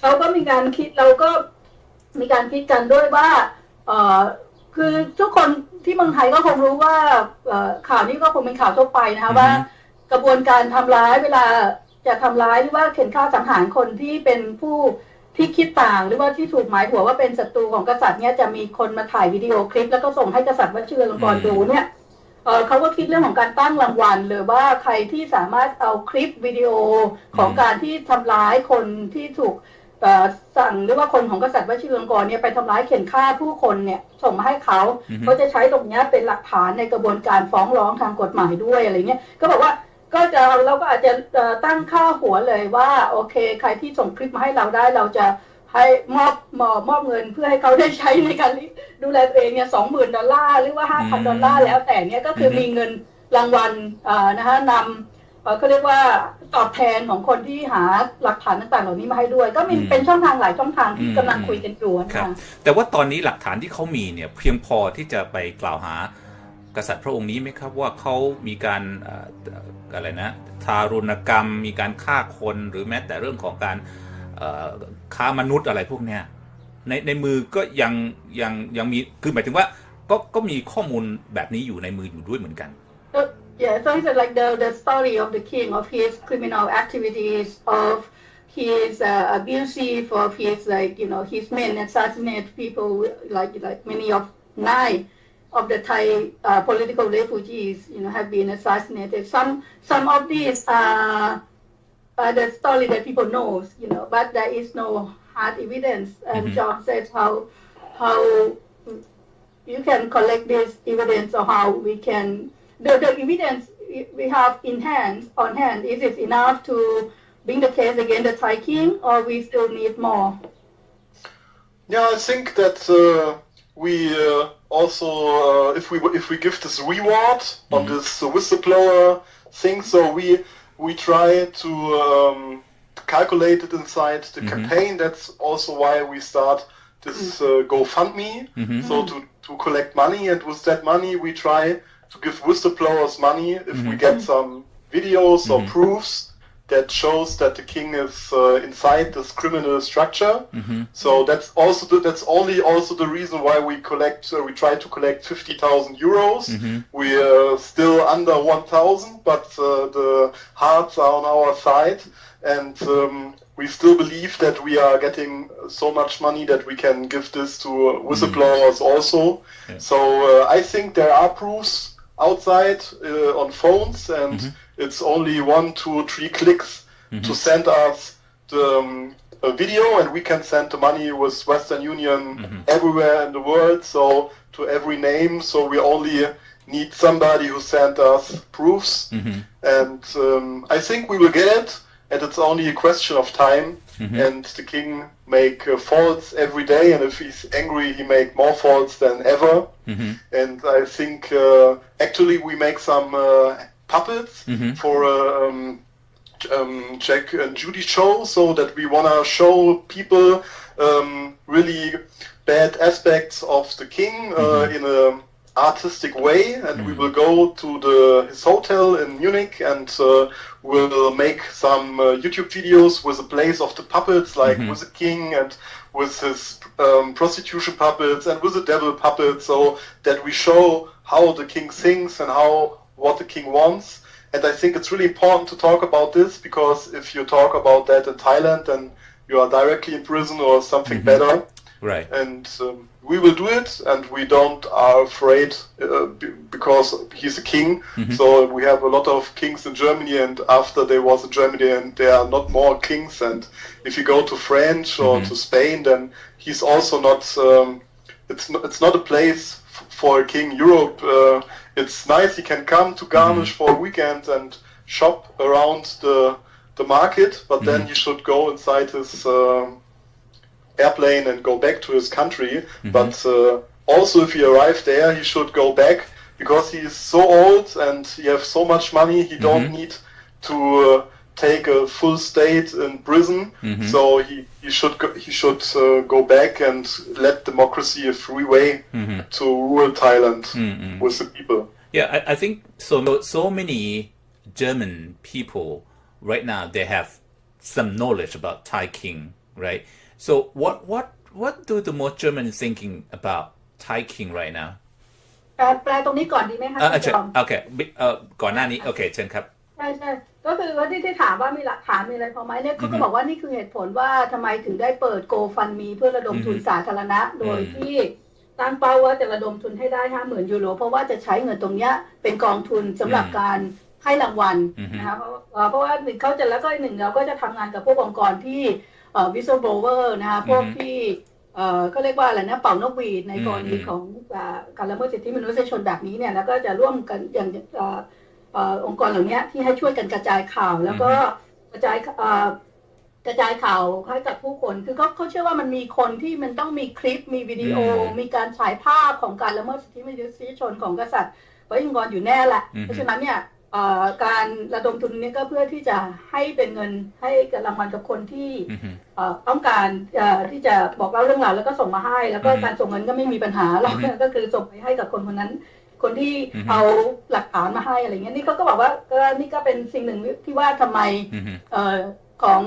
เขาก็มีการคิดเราก็มีการคิดกันด้วยว่าคือทุกคนที่เมืองไทยก็คงรู้ว่าข่าวนี้ก็คงเป็นข่าวทั่วไปนะคะว่ากระบวนการทำร้ายเวลาจะทำร้ายหรือว่าเข็นฆ่าสังหารคนที่เป็นผู้ที่คิดต่างหรือว่าที่ถูกหมายหัวว่าเป็นศัตรูของกษัตริย์เนี่ยจะมีคนมาถ่ายวิดีโอคลิปแล้วก็ส่งให้กษัตริย์วชิรลงกรณ์ดูเนี่ยเขาก็คิดเรื่องของการตั้งรางวัลเลยว่าใครที่สามารถเอาคลิปวิดีโอของการที่ทำร้ายคนที่ถูกสั่งหรือว่าคนของกษัตริย์วชิรลงกรณ์เนี่ยไปทำร้ายเข็นฆ่าผู้คนเนี่ยส่งมาให้เขาจะใช้ตรงนี้เป็นหลักฐานในกระบวนการฟ้องร้องทางกฎหมายด้วยอะไรเงี้ยก็บอกว่าเราก็อาจจะตั้งค่าหัวเลยว่าโอเคใครที่ส่งคลิปมาให้เราได้เราจะให้มอบเงินเพื่อให้เขาได้ใช้ในการดูแลตัวเองเนี่ย$20,000หรือว่า$5,000แล้วแต่เนี่ยก็คือมีเงินรางวัลนะคะนำเขาเรียกว่าตอบแทนของคนที่หาหลักฐานต่างๆเหล่านี้มาให้ด้วยก็มีเป็นช่องทางหลายช่องทางที่กำลังคุยกันอยู่นะคะแต่ว่าตอนนี้หลักฐานที่เขามีเนี่ยเพียงพอที่จะไปกล่าวหากษัตริย์พระองค์นี้ไหมครับว่าเขามีการอะไรนะทารุณกรรมมีการฆ่าคนหรือแม้แต่เรื่องของการค้ามนุษย์อะไรพวกเนี้ยในมือก็ยังมีคือหมายถึงว่าก็มีข้อมูลแบบนี้อยู่ในมืออยู่ด้วยเหมือนกัน Yeah, so it's like the story of the king, of his criminal activities, of his abusive, of his his men assassinate people like many of 9 of the Thai political refugees, have been assassinated. Some of these are the story that people knows, but there is no hard evidence, and John says how you can collect this evidence, or how we can the evidence we have on hand. Is it enough to bring the case against the Thai king, or we still need more? Yeah, I think that we also if we give this reward on this whistleblower thing, so we try to calculate it inside the campaign. That's also why we start this GoFundMe, so to collect money, and with that money we try to give whistleblowers money if we get some videos or proofs that shows that the king is inside this criminal structure. So that's only the reason why we try to collect 50,000 euros. We are still under 1,000, but the hearts are on our side, and we still believe that we are getting so much money that we can give this to whistleblowers also. Yeah. So I think there are proofs outside on phones, and it's only 1, 2, 3 clicks to send us the a video, and we can send the money with Western Union everywhere in the world, so to every name. So we only need somebody who sent us proofs, and I think we will get it, and it's only a question of time. And the king make faults every day, and if he's angry, he make more faults than ever. And I think actually we make some puppets for Jack and Judy show, so that we want to show people really bad aspects of the king in a artistic way, and we will go to his hotel in Munich, and we'll make some YouTube videos with the place of the puppets, like with the king and with his prostitution puppets and with the devil puppets, so that we show how the king thinks and what the king wants. And I think it's really important to talk about this, because if you talk about that in Thailand, then you are directly in prison or something better. Right. And we will do it, and we don't are afraid because he's a king. So we have a lot of kings in Germany, and after they was in Germany, and there are not more kings. And if you go to France or to Spain, then he's also not. It's not a place for a king. Europe, it's nice. He can come to Garmisch for a weekend and shop around the market, but then he should go inside his airplane and go back to his country. But also, if he arrived there, he should go back, because he is so old and he has so much money. He don't need to take a full state in prison. So he should go back and let democracy a free way to rule Thailand with the people. Yeah, I think so many German people right now, they have some knowledge about Thai king, right? So what do the most Germans thinking about Thai king right now? แปลตรงนี้ก่อนดีไหมคะคุณจอม โอเคก่อนหน้านี้โอเคเชิญครับใช่ก็คือว่าที่ถามว่ามีหลักฐานมีอะไรพอไหมเนี่ยเขาก็บอกว่านี่คือเหตุผลว่าทำไมถึงได้เปิด GoFundMe เพื่อระดมทุนสาธารณะโดยที่ตั้งเป้าว่าจะระดมทุนให้ได้ 50,000 ยูโรเพราะว่าจะใช้เงินตรงนี้เป็นกองทุนสำหรับการให้รางวัลนะคะเพราะว่าหนึ่งเขาจะแล้วก็หนึ่งเราก็จะทำงานกับพวกองค์กรที่whistleblower นะคะพวกที่ก็เรียกว่าอะไรนะเป่านกหวีดในกรณีของการละเมิดสิทธิมนุษยชนแบบนี้เนี่ยแล้วก็จะร่วมกันอย่างองค์กรเหล่านี้ที่ให้ช่วยกันกระจายข่าวแล้วก็กระจายข่าวให้กับผู้คนคือเขาเชื่อว่ามันมีคนที่มันต้องมีคลิปมีวิดีโอมีการฉายภาพของการละเมิดสิทธิมนุษยชนของกษัตริย์ไว้องค์กรอยู่แน่แหละเพราะฉะนั้นเนี่ยการระดมทุนนี้ก็เพื่อที่จะให้เป็นเงินให้รางวัลกับคนที่ต้องการที่จะบอกเล่าเรื่องราวแล้วก็ส่งมาให้แล้วก็การส่งเงินก็ไม่มีปัญหาเราก็คือส่งไปให้กับคนคนนั้นคนที่เอาหลักฐานมาให้อะไรเงี้ยนี่เขาก็บอกว่านี่ก็เป็นสิ่งหนึ่งที่ว่าทำไมของ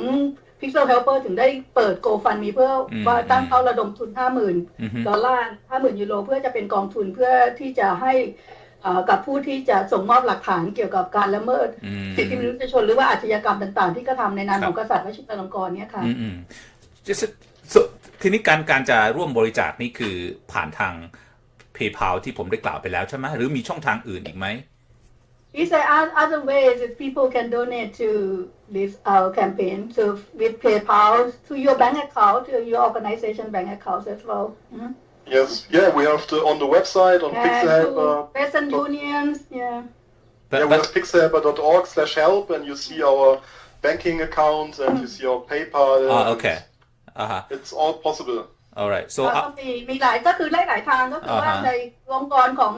Pixel Helper ถึงได้เปิด GoFundMe เพื่อว่าตั้งเป้าระดมทุน $50,000 50,000 ยูโรเพื่อจะเป็นกองทุนเพื่อที่จะให้กับผู้ที่จะส่งมอบหลักฐานเกี่ยวกับการละเมิดสิทธิมนุษยชนหรือว่าอาชญากรรมต่างๆที่กระทำในนามของกษัตริย์วชิรลงกรณ์เนี่ยค่ะทีนี้การจะร่วมบริจาคนี่คือผ่านทาง PayPal ที่ผมได้กล่าวไปแล้วใช่ไหมหรือมีช่องทางอื่นอีกไหม These are other ways that people can donate to this our campaign. So with PayPal to your bank account, to your organization bank accounts as well. Mm-hmm. Yes, yeah, we have on the website on And Pixelhelper. to Western unions, yeah. Yeah, we have pixelhelper.org/help, and you see our banking account, and you see our PayPal. Okay. It's all possible. Alright so ก็มีหลายก็คือหลายทางก็คือว่าในองค์กรของ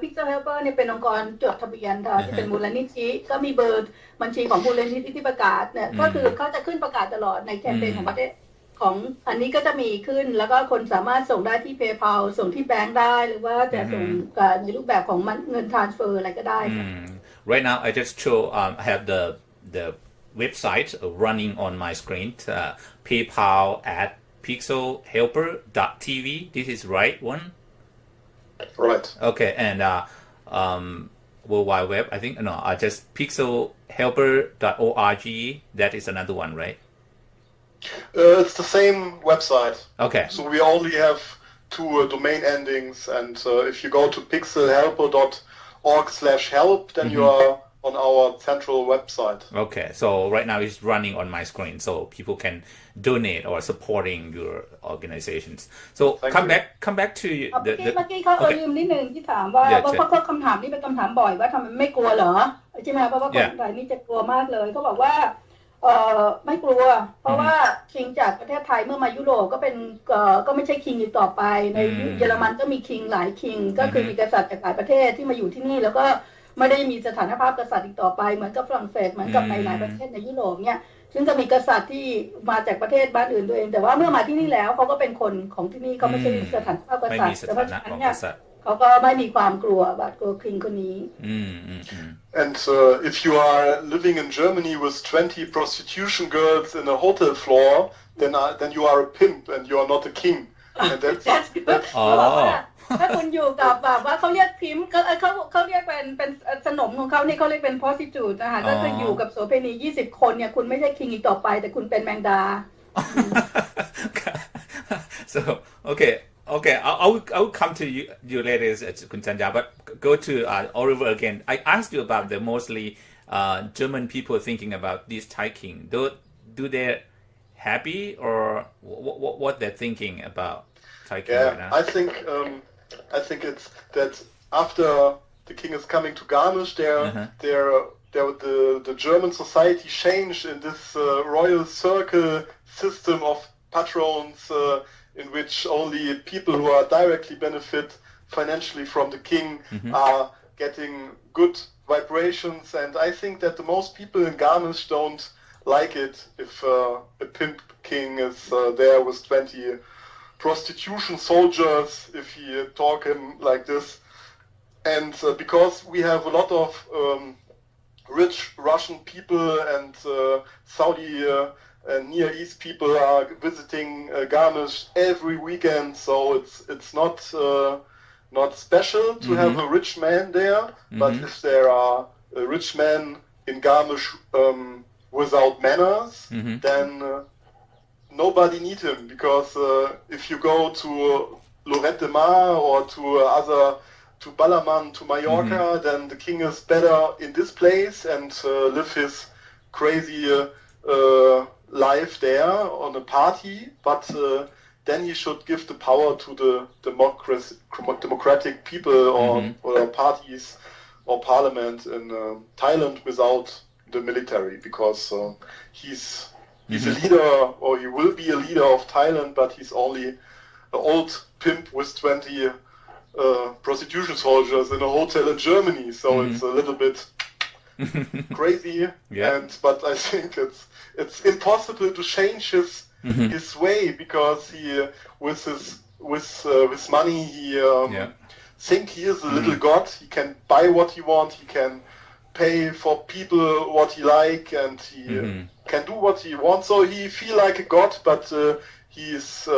Pixel Helper เนี่ยเป็นองค์กรจดทะเบียนที่เป็นมูลนิธิก็มีเบอร์บัญชีของมูลนิธิที่ประกาศเนี่ยก็คือเขาจะขึ้นประกาศตลอดในแคมเปญของประเทศของอันนี้ก็จะมีขึ้นแล้วก็คนสามารถส่งได้ที่ PayPal ส่งที่แบงก์ได้หรือว่าจะส่งในรูปแบบของเงิน transfer อะไรก็ได้ Right now I just show I have the website running on my screen PayPal at pixelhelper.tv. This is right one. Right. Okay, and World Wide Web. I think no. Just pixelhelper.org. That is another one, right? It's the same website. Okay. So we only have two domain endings, and if you go to pixelhelper.org/help, then you are on our central website. Okay, so right now it's running on my screen, so people can donate or supporting your organizations. So come back to เมื่อกี้เขาลืมนิดนึงที่ถามว่าเพราะคำถามนี้เป็นคำถามบ่อยว่าทำไมไม่กลัวเหรอใช่ไหมเพราะว่าคนไทยนี่จะกลัวมากเลยเขาบอกว่าไม่กลัวเพราะว่าคิงจากประเทศไทยเมื่อมายุโรปก็เป็นก็ไม่ใช่คิงอีกต่อไปในเยอรมันก็มีคิงหลายคิงก็คือมีกษัตริย์จากหลายประเทศที่มาอยู่ที่นี่แล้วก็ไม่ได้มีสถานภาพกษัตริย์อีกต่อไปเหมือนกับฝรั่งเศสเหมือนกับในหลายประเทศในยุโรปเนี่ยซึ่งจะมีกษัตริย์ที่มาจากประเทศบ้านอื่นตัวเองแต่ว่าเมื่อมาที่นี่แล้วเขาก็เป็นคนของที่นี่เขาไม่ใช่สถานภาพกษัตริย์แต่เพราะฉะนั้นเนี่ยเขาก็ไม่มีความกลัวบาดกลัวคิงคนนี้ And if you are living in Germany with 20 prostitution girls in a hotel floor, then you are a pimp and you are not a king. And that's ถ้าคุณอยู่กับแบบว่าเขาเรียกพิมพ์เขาเรียกเป็นสนมของเขานี่เขาเรียกเป็น prostitute นะคะก็คืออยู่กับโสเภณี20 คนเนี่ยคุณไม่ใช่คิงอีกต่อไปแต่คุณเป็นแมงดา So okay I'll come to you later คุณจันยา but go to Oliver again. I asked you about the mostly German people thinking about this Thai king. Do they happy or what they're thinking about Thai king right now? I think it's that after the king is coming to Garmisch, the German society changed in this royal circle system of patrons in which only people who are directly benefit financially from the king are getting good vibrations. And I think that the most people in Garmisch don't like it if a pimp king is there with 20 prostitution soldiers, if he talk him like this. And because we have a lot of rich Russian people and Saudi and Near East people are visiting Garmisch every weekend, so it's not special to have a rich man there. But if there are a rich man in Garmisch without manners, then nobody need him, because if you go to Lloret de Mar or to Ballermann, to Mallorca, then the king is better in this place and live his crazy life there on a party, but then he should give the power to the democratic people or parties or parliament in Thailand without the military, because he's a leader, or he will be a leader of Thailand, but he's only an old pimp with 20 prostitution soldiers in a hotel in Germany. So it's a little bit crazy. But I think it's impossible to change his way, because he with money he think he is a little god. He can buy what he wants. He can pay for people what he like, and he can do what he wants. So he feel like a god, but he's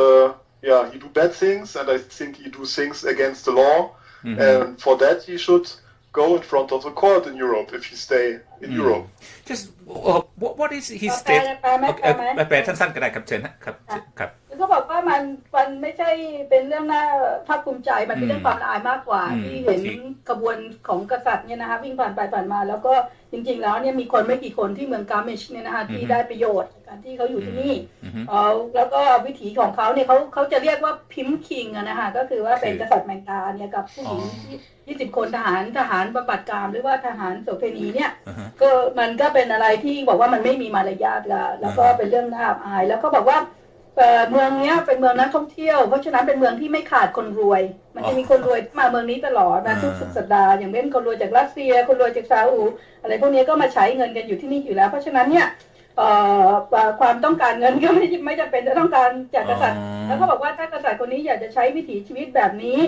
he do bad things, and I think he do things against the law. And for that he should go in front of the court in Europe if he stay in Europe. Just what is his state? แปลสั้นๆก็ได้ครับเชิญครับครับ ก็บอกว่ามัน ไม่ใช่เป็นเรื่องน่าภาคภูมิใจมันเป็นเรื่องความละอายมากกว่าที่เห็นขบวนของกษัตริย์เนี่ยนะคะวิ่งผ่านไปผ่านมาแล้วก็จริงๆแล้วเนี่ยมีคนไม่กี่คนที่เมืองกาเมชเนี่ยนะคะที่ได้ประโยชน์การที่เขาอยู่ที่นี่แล้วก็วิถีของเขาเนี่ยเขาจะเรียกว่าพิมพ์คิงนะคะก็คือว่าเป็นกษัตริย์แมงกาเนี่ยกับผู้หญิง20 คนทหารบำบัดกามหรือว่าทหารโสเภณีเนี่ยก็มันก็เป็นอะไรที่บอกว่ามันไม่มีมารยาทแล้วก็เป็นเรื่องน่าอับอายแล้วก็บอกว่าเมืองนี้เป็นเมืองนักท่องเที่ยวเพราะฉะนั้นเป็นเมืองที่ไม่ขาดคนรวยมันจะมีคนรวยมาเมืองนี้ตลอดนะทุกสัปดาห์อย่างเช่นคนรวยจากรัสเซียคนรวยจากซาอุอะไรพวกนี้ก็มาใช้เงินกันอยู่ที่นี่อยู่แล้วเพราะฉะนั้นเนี่ยความต้องการเงินก็ไม่จำเป็นจะต้องการจากกษัตริย์แล้วก็บอกว่าถ้ากษัตริย์คนนี้อยากจะใช้วิถีชีวิตแบบนี้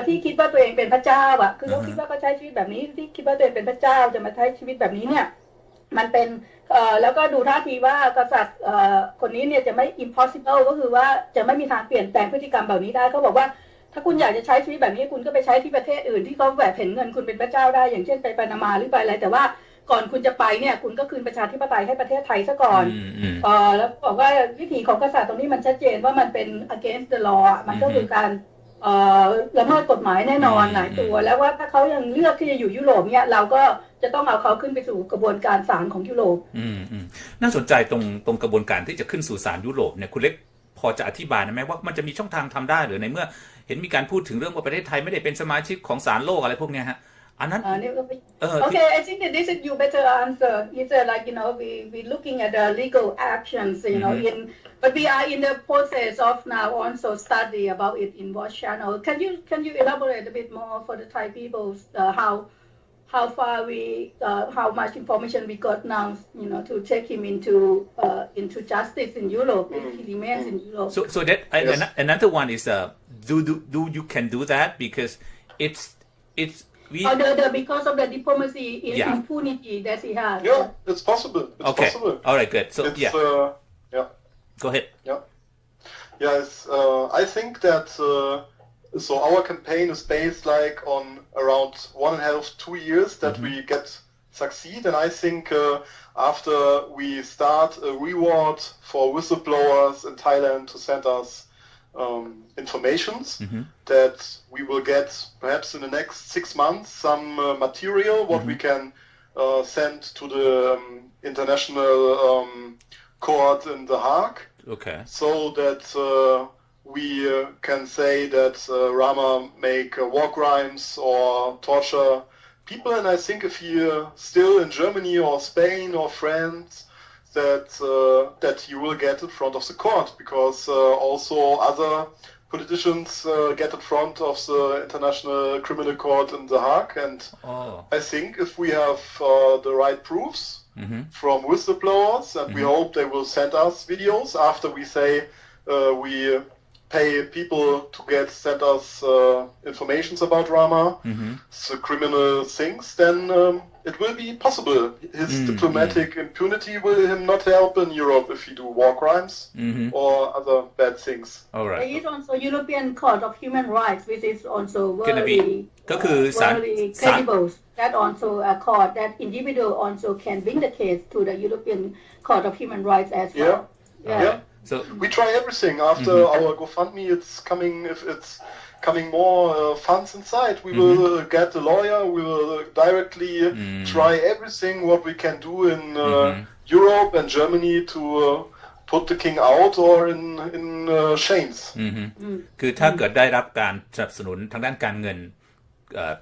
ที่คิดว่าตัวเองเป็นพระเจ้าอ่ะคือเขาคิดว่าเขาใช้ชีวิตแบบนี้ที่คิดว่าตัวเองเป็นพระเจ้าจะมาใช้ชีวิตแบบนี้เนี่ยมันเป็นแล้วก็ดูท่าทีว่ากษัตริย์คนนี้เนี่ยจะไม่ impossible ก็คือว่าจะไม่มีทางเปลี่ยนแปลงพฤติกรรมแบบนี้ได้เขาบอกว่าถ้าคุณอยากจะใช้ชีวิตแบบนี้คุณก็ไปใช้ที่ประเทศอื่นที่เขาแบบเห็นเงินคุณเป็นพระเจ้าได้อย่างเช่นไปปานามาหรือไปอะไรแต่ว่าก่อนคุณจะไปเนี่ยคุณก็คืนประชาธิปไตยให้ประเทศไทยซะก่อนแล้วบอกว่าวิถีของกษัตริย์ตรงนี้มันชัดเจนว่ามันเป็น against the law มันก็คือการละเมิดกฎหมายแน่นอนหลายตัวแล้วว่าถ้าเขายังเลือกที่จะอยู่ยุโรปเนี่ยเราก็จะต้องเอาเขาขึ้นไปสู่กระบวนการศาลของยุโรปน่าสนใจตรงกระบวนการที่จะขึ้นสู่ศาลยุโรปเนี่ยคุณเล็กพอจะอธิบายได้ไหมว่ามันจะมีช่องทางทำได้หรือในเมื่อเห็นมีการพูดถึงเรื่องว่าประเทศไทยไม่ได้เป็นสมาชิกของศาลโลกอะไรพวกนี้ฮะอันนั้นOkay, I think that this is you better answer. It's like we looking at the legal actions, but we are in the process of now also study about it in Watch Channel. Can you elaborate a bit more for the Thai people how far how much information we got now, to take him into justice in Europe if he remains in Europe. So that another one is do you can do that because it's because of the diplomacy impunity that he has. Yeah, it's possible. It's possible. All right, good. So yeah. Go ahead. Yeah. Yes, I think that so our campaign is based like on around 1.5-2 years that we get succeed, and I think after we start a reward for whistleblowers in Thailand to send us informations that we will get perhaps in the next 6 months some material what we can send to the international court in The Hague, so that we can say that Rama make war crimes or torture people, and I think if he still in Germany or Spain or France that he will get in front of the court, because also other politicians get in front of the International Criminal Court in The Hague, and I think if we have the right proofs from whistleblowers, and we hope they will send us videos after we say we pay people to send us informations about Rama, the criminal things, then it will be possible. His diplomatic impunity will him not help in Europe if he do war crimes or other bad things. All right. There is also European Court of Human Rights, which is also very credible. That also a court that individual also can bring the case to the European Court of Human Rights as well. Yeah. So we try everything. After our GoFundMe, it's coming. If it's coming more funds inside, we will get a lawyer. We will directly try everything what we can do in Europe and Germany to put the king out or in chains. คือถ้าเกิดได้รับการสนับสนุนทางด้านการเงิน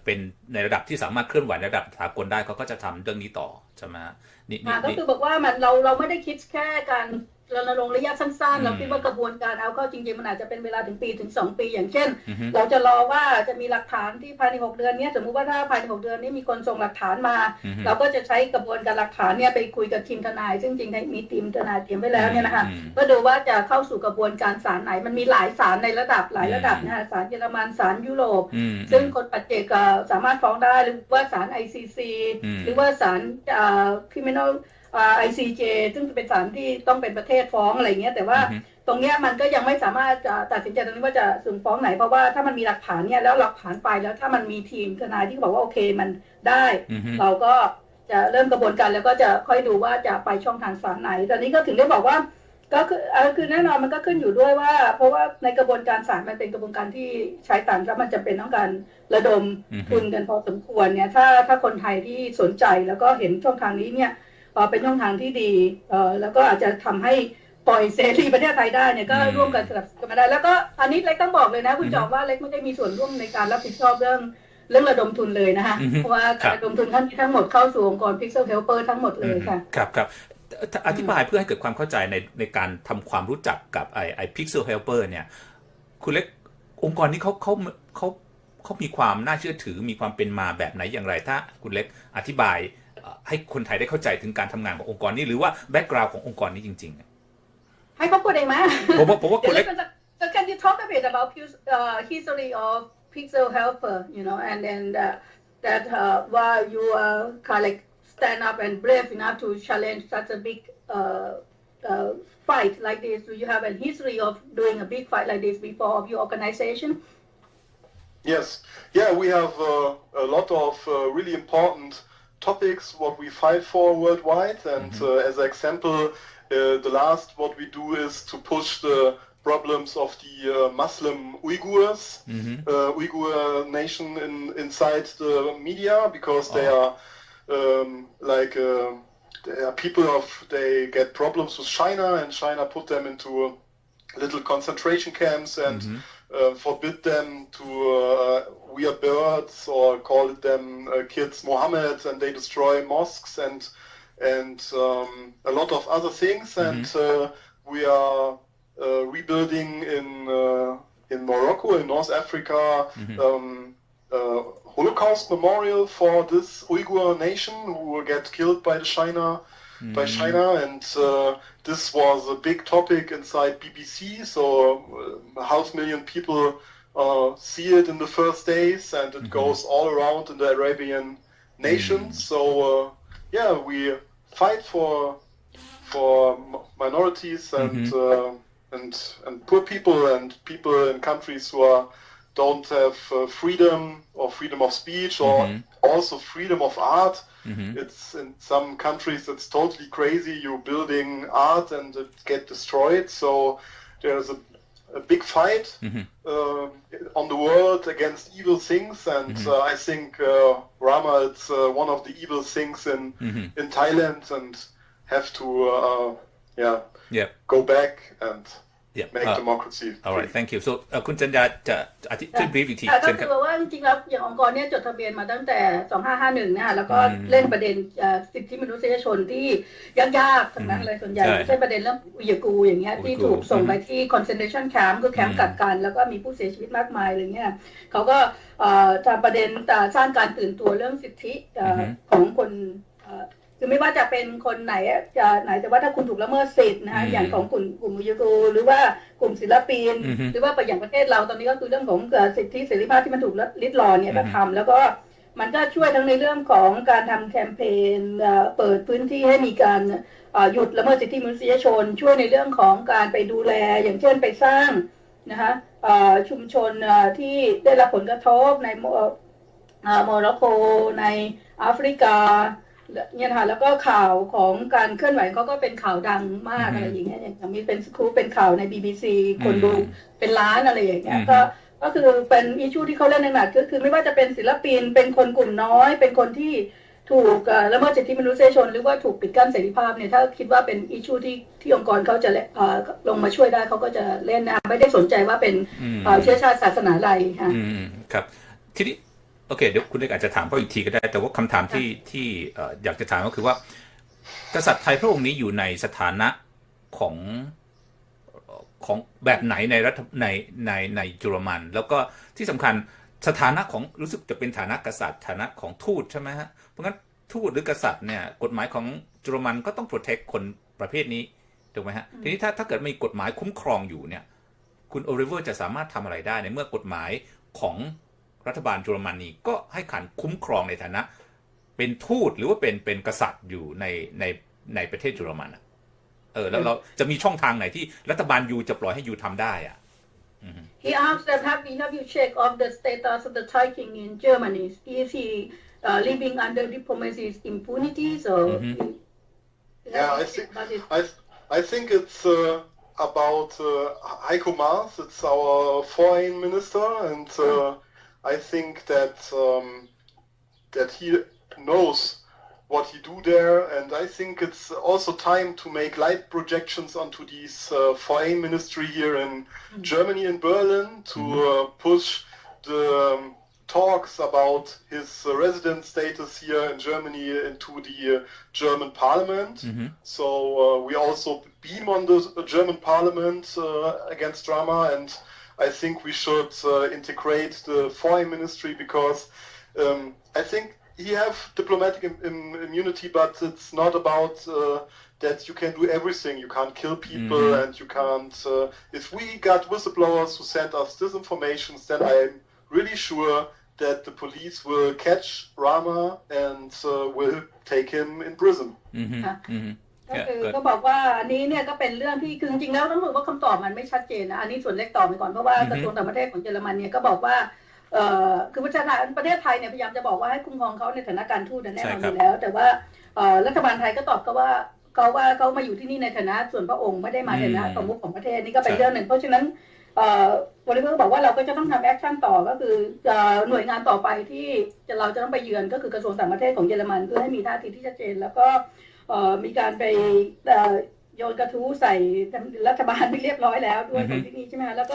เป็นในระดับที่สามารถเคลื่อนไหวในระดับสากลได้เขาก็จะทำเรื่องนี้ต่อใช่ไหมนี่ก็คือบอกว่าเราไม่ได้คิดแค่การรณรงค์ระยะสั้นๆเราคิดว่ากระบวนการเอาเข้าจริงๆมันอาจจะเป็นเวลาถึงปีถึง2 ปีอย่างเช่นเราจะรอว่าจะมีหลักฐานที่ภายใน6 เดือนนี้สมมุติว่าถ้าภายใน6 เดือนนี้มีคนส่งหลักฐานมาเราก็จะใช้กระบวนการหลักฐานเนี่ยไปคุยกับทีมทนายซึ่งจริงๆมีทีมทนายเตรียมไว้แล้วเนี่ยนะคะก็ดูว่าจะเข้าสู่กระบวนการศาลไหนมันมีหลายศาลในระดับหลายระดับนะคะศาลเยอรมันศาลยุโรปซึ่งคนปัจเจกสามารถฟ้องได้หรือว่าศาล ICC หรือว่าศาลcriminal ICJ ซึ่งเป็นศาลที่ต้องเป็นประเทศฟ้องอะไรเงี้ยแต่ว่าตรงเนี้ยมันก็ยังไม่สามารถจะตัดสินใจตรงนี้ว่าจะส่งฟ้องไหนเพราะว่าถ้ามันมีหลักฐานเนี่ยแล้วหลักฐานไปแล้วถ้ามันมีทีมทนายที่บอกว่าโอเคมันได้เราก็จะเริ่มกระบวนการแล้วก็จะค่อยดูว่าจะไปช่องทางศาลไหนตอนนี้ก็ถึงได้บอกว่า ก็คือแน่นอนมันก็ขึ้นอยู่ด้วยว่าเพราะว่าในกระบวนการศาลมันเป็นกระบวนการที่ใช้ต่างแล้วมันจะเป็นต้องการระดมทุนกันพอสมควรเนี่ยถ้าคนไทยที่สนใจแล้วก็เห็นช่องทางนี้เนี่ยเป็นช่องทางที่ดีแล้วก็อาจจะทำให้ปล่อยเสรีประเทศไทยได้เนี่ยก็ร่วมกันสนับสนุนมาได้แล้วก็อันนี้เล็กต้องบอกเลยนะคุณจอมว่าเล็กไม่ได้มีส่วนร่วมในการรับผิดชอบเรื่องระดมทุนเลยนะคะเพราะว่าการระดมทุนทั้งหมดเข้าสู่องค์กร Pixel Helper ทั้งหมดเลยค่ะครับอธิบายเพื่อให้เกิดความเข้าใจในการทำความรู้จักกับไอ้ Pixel Helper เนี่ยคุณเล็กองค์กรนี้เขามีความน่าเชื่อถือมีความเป็นมาแบบไหนอย่างไรถ้าคุณเล็กอธิบายให้คนไทยได้เข้าใจถึงการทำงานขององค์กรนี้หรือว่าแบ็กกราวด์ขององค์กรนี้จริงๆให้เขาพูดเองไหมผมว่าคุณเล็กSo can you talk a bit about history of Pixel Helper, and then that why you kind of like stand up and brave enough to challenge such a big fight like this? Do you have a history of doing a big fight like this before of your organization? Yes, yeah, we have a lot of really important topics what we fight for worldwide, and as an example, the last what we do is to push the problems of the Muslim Uyghurs, Uyghur nation inside the media because they are they get problems with China, and China put them into little concentration camps and forbid them to wear birds or call them kids Mohammed, and they destroy mosques and a lot of other things, and we are rebuilding in Morocco, in North Africa, Holocaust memorial for this Uyghur nation who get killed by China, and this was a big topic inside BBC. So 500,000 people see it in the first days, and it goes all around in the Arabian nations. So yeah, we fight for minorities and poor people and people in countries who don't have freedom of speech or also freedom of art. It's in some countries it's totally crazy. You're building art and it get destroyed. So there's a big fight on the world against evil things, and I think Rama is one of the evil things in Thailand, and have to go back and make democracy. All right, thank you. So คุณจันยาจะช่วย brief อีกทีก็คือว่าจริงๆแล้วอย่างองค์กรนี้จดทะเบียนมาตั้งแต่2551นะคะแล้วก็เล่นประเด็นสิทธิมนุษยชนที่ยากๆทั้งนั้นเลยส่วนใหญ่เช่นประเด็นเรื่องอุยกูร์อย่างเงี้ยที่ถูกส่งไปที่ concentration camp คือแคมป์กักกันแล้วก็มีผู้เสียชีวิตมากมายอะไรเงี้ยเขาก็ทำประเด็นสร้างการตื่นตัวเรื่องสิทธิของคนคือไม่ว่าจะเป็นคนไหนแต่ว่าถ้าคุณถูกละเมิดสิทธิ์นะคะอย่างของกลุ่มอุยกูร์หรือว่ากลุ่มศิลปินหรือว่าอย่างประเทศเราตอนนี้ก็คือเรื่องของสิทธิเสรีภาพที่มันถูกลิดรอนเนี่ยก็ทำแล้วก็มันก็ช่วยทั้งในเรื่องของการทำแคมเปญเปิดพื้นที่ให้มีการหยุดละเมิดสิทธิมนุษยชนช่วยในเรื่องของการไปดูแลอย่างเช่นไปสร้างนะคะชุมชนที่ได้รับผลกระทบในโมร็อกโกในแอฟริกาเนี่ยค่ะแล้วก็ข่าวของการเคลื่อนไหวเขาก็เป็นข่าวดังมากอะไรอย่างเงี้ยอย่างมีเป็นสกู๊ปเป็นข่าวใน BBC คนดูเป็นล้านอะไรอย่างเงี้ยก็คือเป็นอิชชูที่เขาเล่นหนักคือไม่ว่าจะเป็นศิลปินเป็นคนกลุ่มน้อยเป็นคนที่ถูกละเมิดสิทธิมนุษยชนหรือว่าถูกปิดกั้นเสรีภาพเนี่ยถ้าคิดว่าเป็นอิชชูที่องค์กรเขาจะลงมาช่วยได้เขาก็จะเล่นนะไม่ได้สนใจว่าเป็นเชื้อชาติศาสนาอะไรค่ะครับทีนี้โอเคเดี๋ยวคุณเล็กอาจจะถามเขาอีกทีก็ได้แต่ว่าคำถามที่อยากจะถามก็คือว่ากษัตริย์ไทยพระองค์นี้อยู่ในสถานะของแบบไหนในรัฐในเยอรมันแล้วก็ที่สำคัญสถานะของรู้สึกจะเป็นฐานะกษัตริย์ฐานะของทูตใช่ไหมฮะเพราะงั้นทูตหรือกษัตริย์เนี่ยกฎหมายของเยอรมันก็ต้องโปรเทคคนประเภทนี้ถูกไหมฮะทีนี้ถ้าเกิดมีกฎหมายคุ้มครองอยู่เนี่ยคุณโอลิเวอร์จะสามารถทำอะไรได้ในเมื่อกฎหมายของรัฐบาลเยอรมนีก็ให้ขันคุ้มครองในฐานะเป็นทูตหรือว่าเป็นกษัตริย์อยู่ในประเทศเยอรมันแล้วเราจะมีช่องทางไหนที่รัฐบาลยูจะปล่อยให้ยูทำได้อ่ะ He asked that have you checked of the status of the Thai king in Germany? Is he living under diplomacy's impunity? So yeah, I think it's about Heiko Maas. It's our foreign minister, and I think that that he knows what he do there, and I think it's also time to make light projections onto these foreign ministry here in Germany and Berlin to push the talks about his resident status here in Germany into the German parliament. So we also beam on the German parliament against drama, and I think we should integrate the foreign ministry because I think he have diplomatic immunity, but it's not about that you can do everything. You can't kill people, and you can't. If we got whistleblowers who send us disinformation, then I'm really sure that the police will catch Rama and will take him in prison. ก็คือก็บอกว่าอันนี้เนี่ยก็เป็นเรื่องที่คือจริงๆแล้วต้องบอกว่าคำตอบมันไม่ชัดเจนนะอันนี้ส่วนเล็กตอบไปก่อนเพราะว่ากระทรวงต่างประเทศของเยอรมันเนี่ยก็บอกว่าคือประเทศไทยเนี่ยพยายามจะบอกว่าให้คุ้มครองเขาในฐานะการทูตแน่นอนอยู่แล้วแต่ว่ารัฐบาลไทยก็ตอบก็ว่าเขามาอยู่ที่นี่ในฐานะส่วนพระองค์ไม่ได้มาในฐานะประมุขของประเทศนี่ก็เป็นเรื่องหนึ่งเพราะฉะนั้นบริเวณก็บอกว่าเราก็จะต้องทำแอคชั่นต่อก็คือหน่วยงานต่อไปที่เราจะต้องไปเยือนก็คือกระทรวงต่างประเทศของเยอรมันเพื่อให้มีท่าทีที่ชัดเจนแล้วก็มีการไปโยนกระทู้ใส่รัฐบาลไปเรียบร้อยแล้วด้วยคนที่นี่ใช่ไหมคะแล้วก็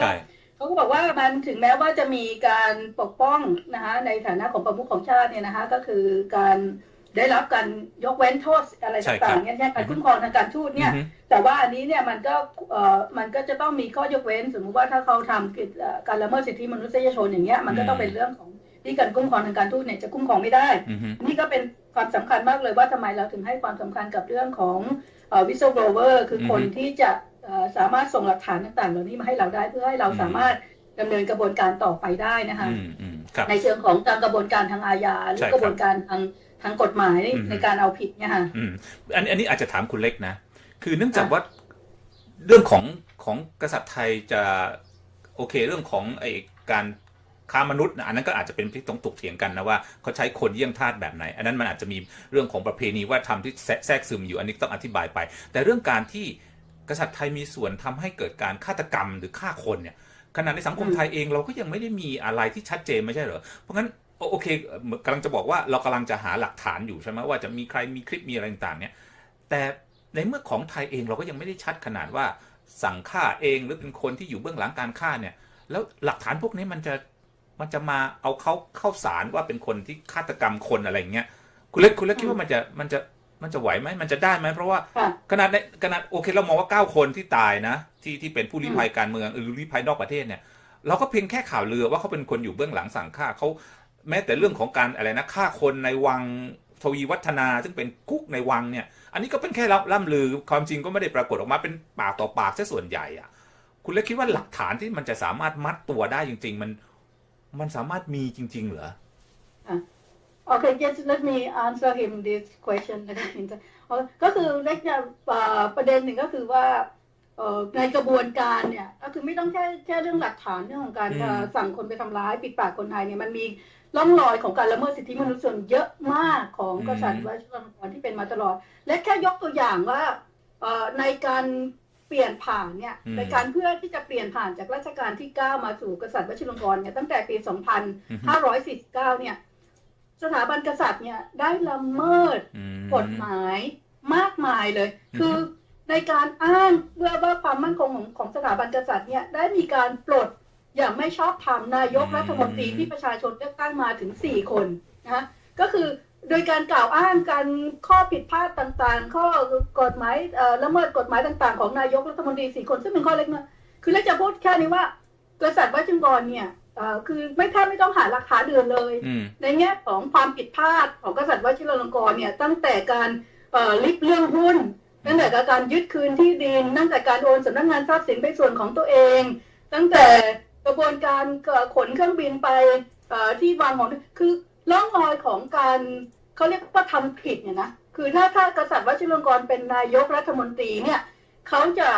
เขาก็บอกว่ามันถึงแม้ว่าจะมีการปกป้องนะคะในฐานะของประมุขของชาติเนี่ยนะคะก็คือการได้รับการยกเว้นโทษอะไรต่างๆเนี่ยการคุ้มครองทางการทูตเนี่ยแต่ว่าอันนี้เนี่ยมันก็จะต้องมีข้อยกเว้นสมมติว่าถ้าเขาทำการละเมิดสิทธิมนุษยชนอย่างเงี้ยมันก็ต้องเป็นเรื่องของที่การคุ้มครองทางการทูตเนี่ยจะคุ้มครองไม่ได้นี่ก็เป็นความสำคัญมากเลยว่าทำไมเราถึงให้ความสำคัญกับเรื่องของwhistleblower คือคนที่จะสามารถส่งหลักฐานต่างๆเหล่านี้มาให้เราได้เพื่อให้เราสามารถดำเนินกระบวนการต่อไปได้นะคะในเชิงของการกระบวนการทางอาญาหรือกระบวนการทางกฎหมายในการเอาผิดเนี่ยค่ะอันนี้อาจจะถามคุณเล็กนะคือเนื่องจากว่าเรื่องของกษัตริย์ไทยจะโอเคเรื่องของไอ้การค้ามนุษย์อันนั้นก็อาจจะเป็นที่ต้องถกเถียงกันนะว่าเขาใช้คนเยี่ยงทาสแบบไหนอันนั้นมันอาจจะมีเรื่องของประเพณีวัฒนธรรมที่แทรกซึมอยู่อันนี้ต้องอธิบายไปแต่เรื่องการที่กษัตริย์ไทยมีส่วนทำให้เกิดการฆาตกรรมหรือฆ่าคนเนี่ยขณะในสังคมไทยเองเราก็ยังไม่ได้มีอะไรที่ชัดเจนไม่ใช่เหรอเพราะงั้นโอเคกำลังจะบอกว่าเรากำลังจะหาหลักฐานอยู่ใช่ไหมว่าจะมีใครมีคลิปมีอะไรต่างๆเนี่ยแต่ในเมื่อของไทยเองเราก็ยังไม่ได้ชัดขนาดว่าสั่งฆ่าเองหรือเป็นคนที่อยู่เบื้องหลังการฆ่าเนี่ยแล้วหลักฐานพวกนี้มันจะมาเอาเข้าศาลว่าเป็นคนที่ฆาตกรรมคนอะไรอย่างเงี้ยคุณเล็กคิดว่ามันจะไหวไหมมันจะได้ไหมเพราะว่าขนาดโอเคเรามองว่า9 คนที่ตายนะที่เป็นผู้ลี้ภัยการเมืองหรือลี้ภัยนอกประเทศเนี่ยเราก็เพียงแค่ข่าวลือว่าเขาเป็นคนอยู่เบื้องหลังสั่งฆ่าเขาแม้แต่เรื่องของการอะไรนะฆ่าคนในวังทวีวัฒนาซึ่งเป็นคุกในวังเนี่ยอันนี้ก็เป็นแค่ล่ำลือความจริงก็ไม่ได้ปรากฏออกมาเป็นปากต่อปากซะส่วนใหญ่อ่ะคุณเล็กคิดว่าหลักฐานที่มันจะสามารถมัดตัวได้จริงๆมันสามารถมีจริงๆเหรอOkay, just let me answer him this question ก็คือเล็กจะประเด็นหนึ่งก็คือว่าในกระบวนการเนี่ยก็คือไม่ต้องแค่เรื่องหลักฐานเรื่องของการสั่งคนไปทำร้ายปิดปากคนไทยเนี่ยมันมีร่องรอยของการละเมิดสิทธิมนุษยชนเยอะมากของกษัตริย์วชิรลงกรณ์ที่เป็นมาตลอดและแค่ยกตัวอย่างว่าในการเปลี่ยนผ่านเนี่ยในการเพื่อที่จะเปลี่ยนผ่านจากรัชกาลที่9มาสู่กษัตริย์วชิรลงกรณ์เนี่ยตั้งแต่ปี2549เนี่ยสถาบันกษัตริย์เนี่ยได้ละเมิดกฎหมายมากมายเลยคือในการอ้างเพื่อว่าความมั่นคงของสถาบันกษัตริย์เนี่ยได้มีการปลดอย่างไม่ชอบธรรมนายกรัฐมนตรีที่ประชาชนเลือกตั้งมาถึง4 คนนะคะก็คือโดยการกล่าวอ้างการข้อผิดพลาดต่างๆข้อกฎหมายละเมิดกฎหมายต่างๆของนายกรัฐมนตรี4 คนซึ่งเป็นข้อเล็กน้อยคือเราจะพูดแค่นี้ว่ากษัตริย์วชิรลงกรณ์เนี่ยคือไม่ต้องหาหลักฐานอื่นเลยในแง่ของความผิดพลาดของกษัตริย์วชิรลงกรณ์เนี่ยตั้งแต่การลิบเรื่องหุ้นตั้งแต่การยึดคืนที่ดินตั้งแต่การโอนสำนักงานทรัพย์สินไปส่วนของตัวเองตั้งแต่กระบวนการขนเครื่องบินไปที่วางของคือร่องรอยของการเขาเรียกว่าทำผิดเนี่ยนะคือถ้ากษัตริย์วชิรลงกรณ์เป็นนายกรัฐมนตรีเนี่ยเขาจะ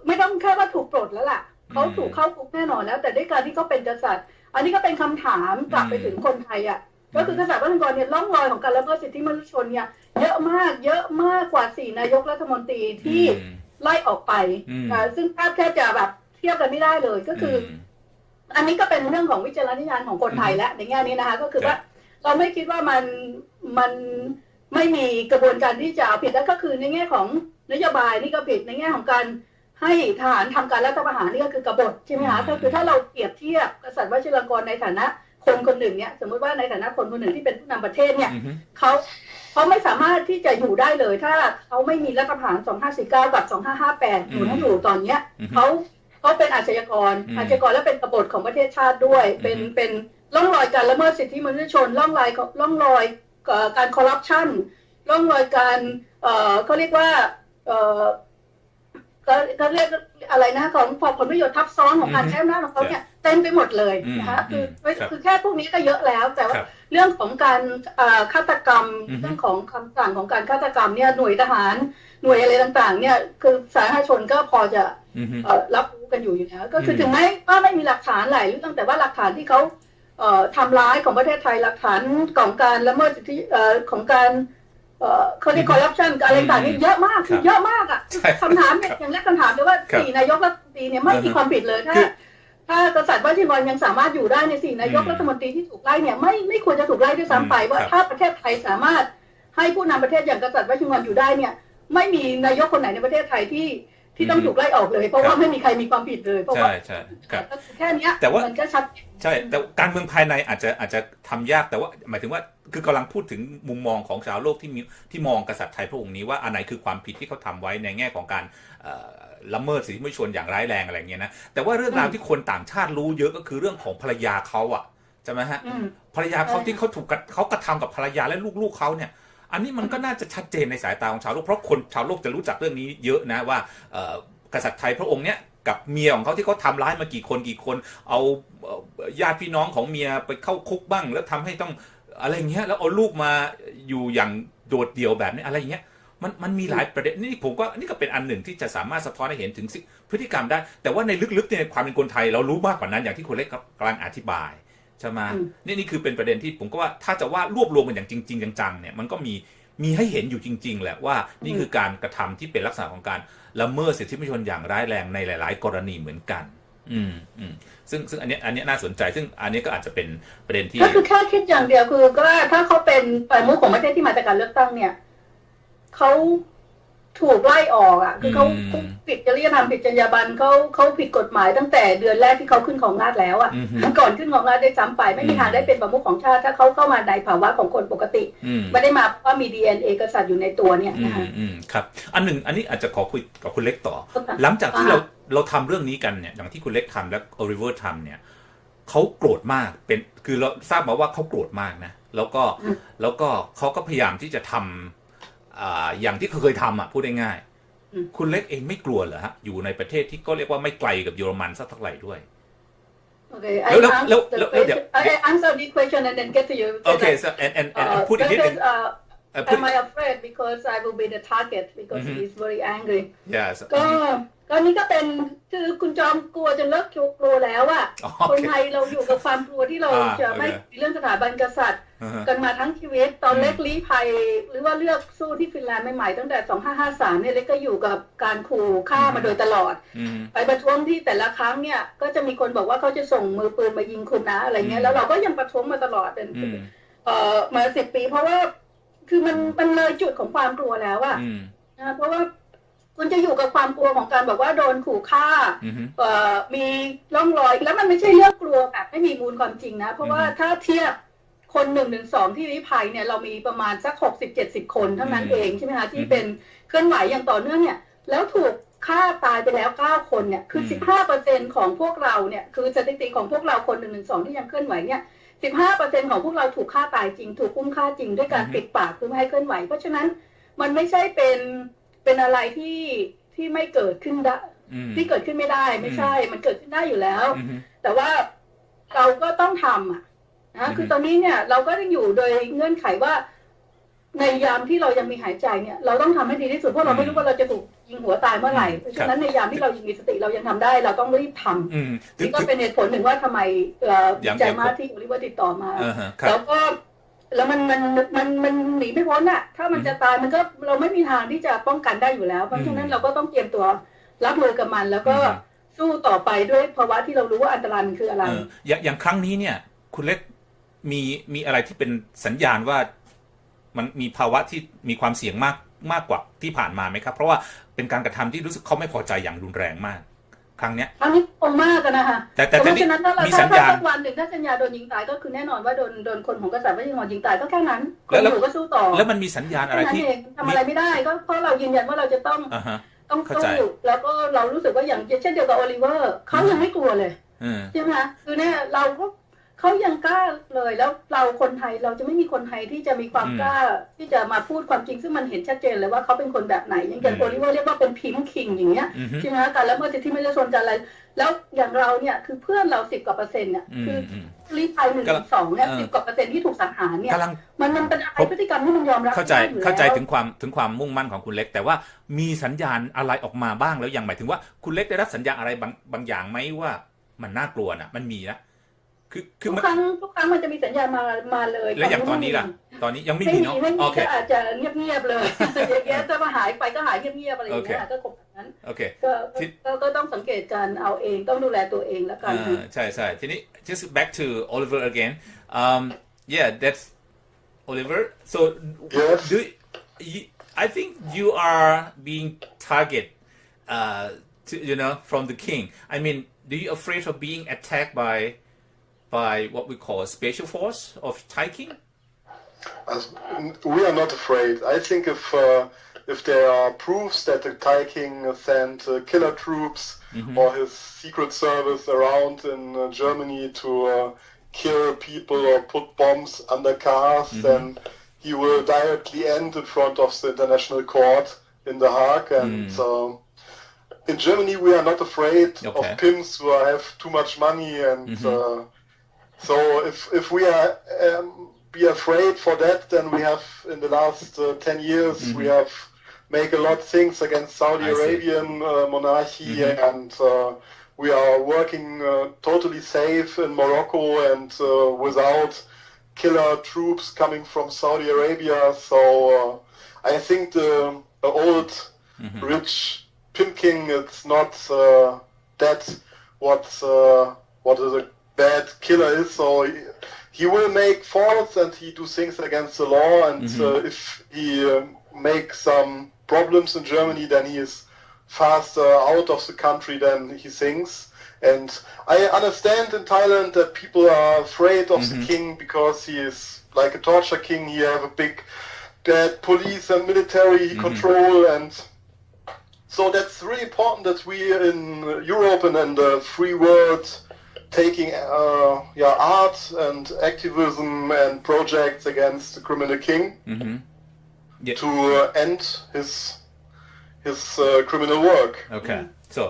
ไม่ต้องแค่ว่าถูกปลดแล้วล่ะเขาถูกเข้าคุกแน่นอนแล้วแต่ด้วยการที่เขาเป็นกษัตริย์อันนี้ก็เป็นคำถามกลับไปถึงคนไทยอ่ะ ก็คือกษัตริย์วชิงตันเนี่ยร่องรอยของการละเมิดสิทธิมนุษยชนเนี่ยเยอะมากกว่า4นายกรัฐมนตรีที่ไล่ออกไปซึ่งแทบจะแบบเทียบกันไม่ได้เลยก็คืออันนี้ก็เป็นเรื่องของวิจารณญาณของคนไทยและในแง่นี้นะคะก็คือว่าเราไม่คิดว่ามันไม่มีกระบวนการที่จะเอาผิดแล้วก็คือในแง่ของนโยบายนี่ก็ผิดในแง่ของการให้ทหารทำการรัฐประหารนี่ก็คือกบฏใช่ไหมคะก็คือถ้าเราเปรียบเทียบกษัตริย์วชิรลงกรณ์ในฐานะคนหนึ่งเนี่ยสมมติว่าในฐานะคนหนึ่งที่เป็นผู้นำประเทศเนี่ยเขาไม่สามารถที่จะอยู่ได้เลยถ้าเขาไม่มีรัฐประหาร2549กับ2558อยู่ตอนเนี้ยเขาเป็นอาชญากรและเป็นกบฏของประเทศชาติด้วยเป็นร่องรอยการละเมิดสิทธิมนุษยชนร่องรอยการคอร์รัปชันร่องรอยการเขาเรียกว่าเขาเรียกอะไรนะของผลประโยชน์ทับซ้อนของการใช้อำนาจของเขาเนี่ยเต็มไปหมดเลยนะคะคือแค่พวกนี้ก็เยอะแล้วแต่ว่าเรื่องของการฆาตกรรมเรื่องของคำสั่งของการฆาตกรรมเนี่ยหน่วยทหารหน่วยอะไรต่างๆเนี่ยคือสาธารณชนก็พอจะรับรู้กันอยู่แล้วก็คือถึงแม้ว่าไม่มีหลักฐานหลายเรื่องแต่ว่าหลักฐานที่เขาทำร้ายของประเทศไทยหลักฐานของการละเมิดสิทธิของการเขาเรียกคอร์รัปชันอะไรต่างๆนี่เยอะมากคือเยอะมากอ่ะคำถามเนี่ยอย่างแรกคำถามเลยว่า4นายกรัฐมนตรีเนี่ยไม่มีความผิดเลยถ้ากษัตริย์วชิรลงกรณ์ยังสามารถอยู่ได้ใน4นายกรัฐมนตรีที่ถูกไล่เนี่ยไม่ควรจะถูกไล่ด้วยซ้ำไปว่าถ้าประเทศไทยสามารถให้ผู้นำประเทศอย่างกษัตริย์วชิรลงกรณ์อยู่ได้เนี่ยไม่มีนายกคนไหนในประเทศไทยที่ต้องถูกไล่ออกเลยเพราะว่าไม่มีใครมีความผิดเลยเพราะว่าแค่นี้แต่ว่ามันก็ชัดใช่แต่การเมืองภายในอาจจะทำยากแต่ว่าหมายถึงว่าคือกำลังพูดถึงมุมมองของชาวโลกที่มองกษัตริย์ไทยพระองค์นี้ว่าอันไหนคือความผิดที่เขาทำไว้ในแง่ของการละเมิดสิทธิมนุษยชนอย่างร้ายแรงอะไรเงี้ยนะแต่ว่าเรื่องราวที่คนต่างชาติรู้เยอะก็คือเรื่องของภรรยาเขาอ่ะใช่ไหมฮะภรรยาเขาที่เขากระทำกับภรรยาและลูกๆเขาเนี่ยอันนี้มันก็น่าจะชัดเจนในสายตาของชาวโลกเพราะคนชาวโลกจะรู้จักเรื่องนี้เยอะนะว่ากษัตริย์ไทยพระองค์เนี้ยกับเมียของเขาที่เขาทำร้ายมากี่คนเอาญาติพี่น้องของเมียไปเข้าคุกบ้างแล้วทำให้ต้องอะไรเงี้ยแล้วเอาลูกมาอยู่อย่างโดดเดี่ยวแบบนี้อะไรเงี้ยมันมีหลายประเด็นนี่ผมก็นี่ก็เป็นอันหนึ่งที่จะสามารถสะท้อนให้เห็นถึงพฤติกรรมได้แต่ว่าในลึกๆในความเป็นคนไทยเรารู้มากกว่านั้นอย่างที่คุณเล็กกำลังอธิบายใช่ไหมนี่คือเป็นประเด็นที่ผมก็ว่าถ้าจะว่ารวบรวมกันอย่างจริงๆจังๆเนี่ยมันก็มีให้เห็นอยู่จริงๆแหละว่านี่คือการกระทำที่เป็นลักษณะของการละเมิดสิทธิมนุษยชนอย่างร้ายแรงในหลายๆกรณีเหมือนกันซึ่งอันนี้น่าสนใจซึ่งอันนี้ก็อาจจะเป็นประเด็นที่ก็คือแค่คิดอย่างเดียวคือก็ถ้าเขาเป็นประมุขของประเทศที่มาจากการเลือกตั้งเนี่ยเขาถูกไล่ออกอ่ะคือเขาผิดจริยธรรมผิดจรรยาบรรณเขาผิดกฎหมายตั้งแต่เดือนแรกที่เขาขึ้นของราชย์แล้วอ่ะก่อนขึ้นของราชย์ได้ซ้ำไปไม่มีทางได้เป็นประมุขของชาติถ้าเขาเข้ามาในภาวะของคนปกติไม่ได้มาเพราะมี DNA กษัตริย์อยู่ในตัวเนี่ยนะคะครับอันนี้อาจจะขอคุยกับคุณเล็กต่อหลังจากที่เราทำเรื่องนี้กันเนี่ยอย่างที่คุณเล็กทำและโอลิเวอร์ทำเนี่ยเขาโกรธมากคือเราทราบมาว่าเขาโกรธมากนะแล้วก็เขาก็พยายามที่จะทำอย่างที่เคยทำพูดง่ายๆคุณเล็กเองไม่กลัวเหรอฮะอยู่ในประเทศที่ก็เรียกว่าไม่ไกลกับเยอรมันสักเท่าไหร่ด้วย Okay, I answer the question and then get to you. Okay, so and put it in. Am I afraid because I will be the target because he is very angry? Yes. ก็นี่ก็เป็นคือคุณจอมกลัวจนเลิกกลัวแล้วอ่ะคนไทยเราอยู่กับความกลัวที่เราจะไม่มีเรื่องสถาบันกษัตริย์กันมาทั้งชีวิตตอนเล็กลี้ภัยหรือว่าเลือกสู้ที่ฟินแลนด์ใหม่ๆตั้งแต่2553เนี่ยเล็กก็อยู่กับการขู่ฆ่ามาโดยตลอดไปประท้วงที่แต่ละครั้งเนี่ยก็จะมีคนบอกว่าเขาจะส่งมือปืนมายิงคุณนะอะไรเงี้ยแล้วเราก็ยังประท้วงมาตลอดเป็นมา10 ปีเพราะว่าคือมันเลยจุดของความกลัวแล้วอะนะเพราะว่าคุณจะอยู่กับความกลัวของการแบบว่าโดนขู่ฆ่ามีร่องรอยแล้วมันไม่ใช่เรื่องกลัวแบบไม่มีมูลความจริงนะเพราะว่าถ้าเทียบคน1-2ที่ลี้ภัยเนี่ยเรามีประมาณสัก60-70 คนเท่านั้นเองใช่ไหมคะที่เป็นเคลื่อนไหวอย่างต่อเนื่องเนี่ยแล้วถูกฆ่าตายไปแล้ว9 คนเนี่ยคือ 15% ของพวกเราเนี่ยคือสถิติของพวกเราคน1-2ที่ยังเคลื่อนไหวเนี่ย15% ของพวกเราถูกฆ่าตายจริงถูกอุ้มฆ่าจริงด้วยการปิดปากคือไม่ให้เคลื่อนไหวเพราะฉะนั้นมันไม่ใช่เป็นอะไรที่ไม่เกิดขึ้นได้ที่เกิดขึ้นไม่ได้ไม่ใช่มันเกิดขึ้นได้อยู่แล้วแต่ว่าเราก็ต้องทำนะคือตอนนี้เนี่ยเราก็ยังอยู่โดยเงื่อนไขว่าในยามที่เรายังมีหายใจเนี่ยเราต้องทำให้ดีที่สุดเพราะเราไม่รู้ว่าเราจะถูกยิงหัวตายเมื่อไหร่เพราะฉะนั้นในยามที่เรายังมีสติเรายังทำได้เราต้องรีบทำนี่ก็เป็นเหตุผลหนึ่งว่าทำไมดีใจมากที่โอลิเวอร์ติดต่อมาแล้วก็ แล้วมันหนีไม่พ้นอะถ้ามันจะตายมันก็เราไม่มีทางที่จะป้องกันได้อยู่แล้วเพราะฉะนั้นเราก็ต้องเตรียมตัวรับมือกับมันแล้วก็สู้ต่อไปด้วยภาวะที่เรารู้ว่าอันตรายมันคืออะไรอย่างครั้งนี้เนี่ยคุณเล็กมีอะไรที่เป็นสัญญาณว่ามันมีภาวะที่มีความเสี่ยงมากกว่าที่ผ่านมาไหมครับเพราะว่าเป็นการกระทำที่รู้สึกเขาไม่พอใจอย่างรุนแรงมากครั้งนี้คงมากกันนะคะแต่เพราะฉะนั้นถ้าเราถ้าวันหนึ่งถ้าสัญญาโดนยิงตายก็คือแน่นอนว่าโดนคนของกษัตริย์พระยิงยิงตายก็แค่นั้นคนอยู่ก็สู้ต่อแล้วมันมีสัญญาณอะไรที่ทำอะไรไม่ได้ก็เพราะเรายืนยันว่าเราจะต้องสู้แล้วก็เรารู้สึกว่าอย่างเช่นเดียวกับโอลิเวอร์เขายังไม่กลัวเลยใช่ไหมคะคือเนี่ยเขายังกล้าเลยแล้วเราคนไทยเราจะไม่มีคนไทยที่จะมีความกล้าที่จะมาพูดความจริงซึ่งมันเห็นชัดเจนเลยว่าเขาเป็นคนแบบไหนอย่างโอลิเวอร์เรียกว่าเป็นพิมพ์คิงอย่างเงี้ยใช่ไหมการละเมิดสิทธิมนุษยชนกันอะไรแล้วอย่างเราเนี่ยคือเพื่อนเรา10 กว่าเปอร์เซ็นต์เนี่ยคือรีภัย1-2เนี่ย10 กว่าเปอร์เซ็นต์ที่ถูกสังหารเนี่ยมันเป็นอะไรพฤติกรรมที่มันยอมรับเข้าใจถึงความมุ่งมั่นของคุณเล็กแต่ว่ามีสัญญาณอะไรออกมาบ้างแล้วอย่างหมายถึงว่าคุณเล็กได้รับสัญญาณอะไรบางอย่างไหมว่ามันน่ากลัวนะมันมีนะทุกครั้งมันจะมีสัญญาณมาเลยแล้วอย่างตอนนี้ล่ะตอนนี้ยังไม่มีเนาะโอเคอาจจะเงียบๆเลยอย่างเงี้ยถ้ามาหายไปก็หายเงียบๆอะไรอย่างเงี้ยก็คงแบบนั้นก็ต้องสังเกตการเอาเองต้องดูแลตัวเองแล้วกันใช่ทีนี้ just back to Oliver again yeah that's Oliver so I think you are being target from the king I mean do you afraid of being attacked by what we call a special force of Thai King? We are not afraid. I think if there are proofs that the Thai King sent killer troops or his secret service around in Germany to kill people or put bombs under cars, then he will directly end in front of the international court in The Hague. And in Germany, we are not afraid of pimps who have too much money and. So if we are be afraid for that, then we have in the last 10 years we have make a lot of things against Saudi Arabian monarchy, and we are working totally safe in Morocco and without killer troops coming from Saudi Arabia. So I think the old rich pimp king it's not that what is a bad killer is, so he will make faults and he do things against the law, and if he make some problems in Germany, then he is faster out of the country than he thinks. And I understand in Thailand that people are afraid of the king because he is like a torture king. He have a big bad police and military he control, and so that's really important that we in Europe and in the free world taking art and activism and projects against the criminal king to end his criminal work. Okay, so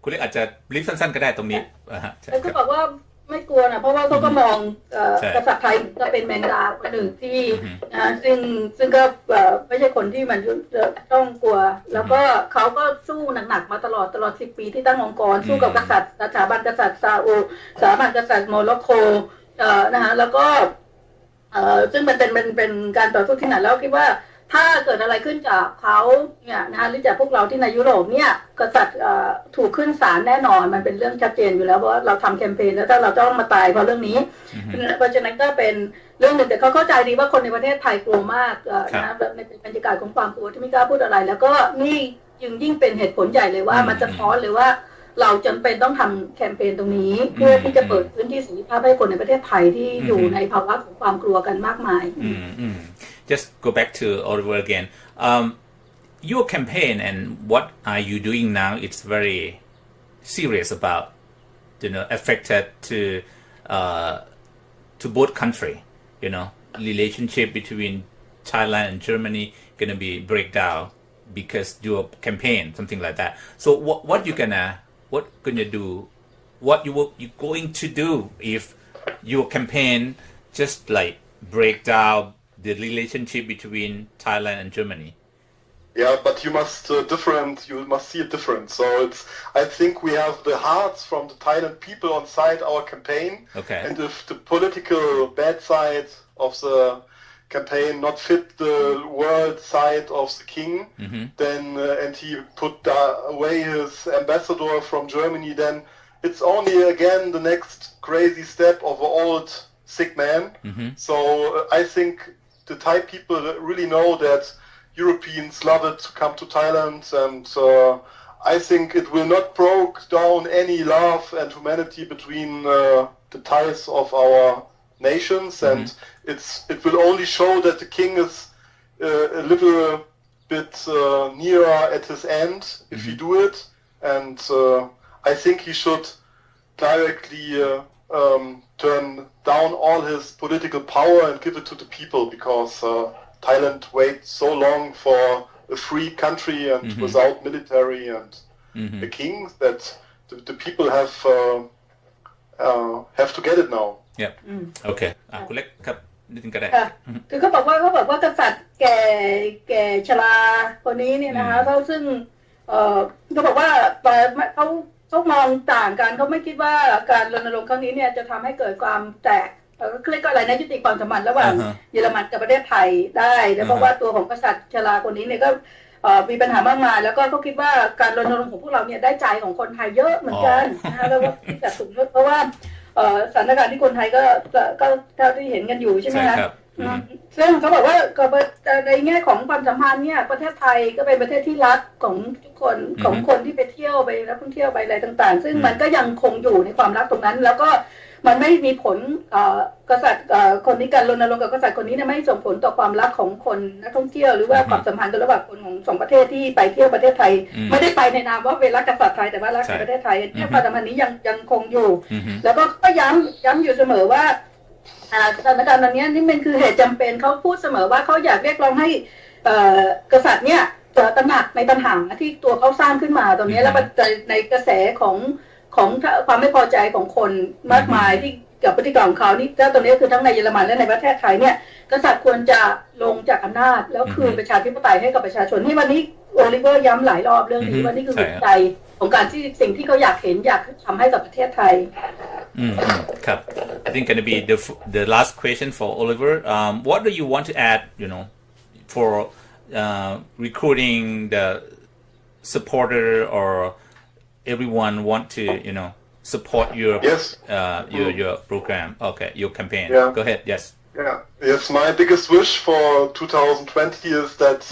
คุณเล็กอาจจะรีบสั้นๆก็ได้ตรงนี้แต่ก็บอกว่าไม่กลัวนะเพราะว่าเขาก็มองกษัตริย์ไทยก็เป็นแมงดาคนหนึ่งที่ซึ่งก็ไม่ใช่คนที่มันต้องกลัวแล้วก็เขาก็สู้หนักๆมาตลอด10 ปีที่ตั้งองค์กรสู้กับกษัตริย์สถาบันกษัตริย์ซาอุสถาบันกษัตริย์โมร็อกโกนะคะแล้วก็ซึ่งมันเป็นการต่อสู้ที่หนักแล้วคิดว่าถ้าเกิดอะไรขึ้นจากเขาเนี่ยนะหรือจากพวกเราที่ในยุโรปเนี่ยกษัตริย์ถูกขึ้นศาลแน่นอนมันเป็นเรื่องชัดเจนอยู่แล้วเพราะเราทำแคมเปญแล้วถ้าเราต้องมาตายเพราะเรื่องนี้เพราะฉะนั้นก็เป็นเรื่องหนึ่งแต่เขาเข้าใจดีว่าคนในประเทศไทยกลัวมากนะในบรรยากาศของความกลัวที่ไม่กล้าพูดอะไรแล้วก็นี่ยิ่งเป็นเหตุผลใหญ่เลยว่ามันจะท้อนเลยว่าเราจำเป็นต้องทำแคมเปญตรงนี้เพื่อที่จะเปิดพื้นที่เสรีภาพให้คนในประเทศไทยที่อยู่ในภาวะของความกลัวกันมากมาย Just go back to Oliver again. Your campaign and what are you doing now? It's very serious about affected to both country. Relationship between Thailand and Germany gonna be break down because your campaign, something like that. So what gonna do? What you going to do if your campaign just like break down the relationship between Thailand and Germany? Yeah, but you must see it different. So I think we have the hearts from the Thailand people on side our campaign. Okay. And if the political bad side of the campaign not fit the world side of the king, then and he put away his ambassador from Germany, then it's only again the next crazy step of an old sick man. So I think the Thai people really know that Europeans love it to come to Thailand, and I think it will not break down any love and humanity between the ties of our nations, and it will only show that the king is a little bit nearer at his end if he do it, and I think he should directly turn down all his political power and give it to the people, because Thailand waits so long for a free country and without military and a king that the people have to get it now. Yeah. Okay. คุณเล็กครับนิดนึงก็ได้ คือเขาบอกว่ากษัตริย์แก่ชราคนนี้เนี่ยนะคะเขาซึ่งเขาบอกว่าเขามองต่างกันเขาไม่คิดว่าการรณรงค์ครั้งนี้เนี่ยจะทำให้เกิดความแตกเรียกว่าอะไรนะยุติความสัมพันธ์ระหว่างเยอรมันกับประเทศไทยได้แล้วเพราะว่าตัวของกษัตริย์ชราคนนี้เนี่ยก็มีปัญหามากมายแล้วก็เขาคิดว่าการรณรงค์ของพวกเราเนี่ยได้ใจของคนไทยเยอะเหมือนกันนะแล้วก็ที่จะสูงเพราะว่าสถานการณ์ที่คนไทยก็เท่าที่เห็นกันอยู่ใช่ไหมคะซึ่งเขาบอกว่าในแง่ของความสัมพันธ์เนี่ยประเทศไทยก็เป็นประเทศที่รักของทุกคนของคนที่ไปเที่ยวไปนักท่องเที่ยวไปอะไรต่างๆซึ่งมันก็ยังคงอยู่ในความรักตรงนั้นแล้วก็มันไม่มีผลกษัตริย์คนนี้การรณรงค์กับกษัตริย์คนนี้เนี่ยไม่ส่งผลต่อความรักของคนนักท่องเที่ยวหรือว่าความสัมพันธ์ระหว่างคนของสองประเทศที่ไปเที่ยวประเทศไทยไม่ได้ไปในนามว่าเป็นรักกษัตริย์ไทยแต่ว่ารักในประเทศไทยเนี่ยความสัมพันธ์นี้ยังคงอยู่แล้วก็ย้ำอยู่เสมอว่าสถานการณ์ตอนนี้นี่มันคือเหตุจำเป็นเขาพูดเสมอว่าเขาอยากเรียกร้องให้กษัตริย์เนี่ยตระหนักในปัญหาที่ตัวเขาสร้างขึ้นมาตรงนี้แล้วในกระแสของความไม่พอใจของคนมากมายที่กับพฤติกรรมของเขานี่เจ้าตัวนี้คือทั้งในเยอรมันและในประเทศไทยเนี่ยกษัตริย์ควรจะลงจากอำนาจแล้วคืนประชาธิปไตยให้กับประชาชนที่วันนี้โอลิเวอร์ย้ำหลายรอบเรื่องนี้ว่านี่คือหัวใจของการที่สิ่งที่เขาอยากเห็นอยากทำให้กับประเทศไทยครับ I think going to be the last question for Oliver. What do you want to add, for recruiting the supporter or everyone want to, support your your program? Okay, your campaign. Yeah. Go ahead. Yes. Yeah. Yes, my biggest wish for 2020 is that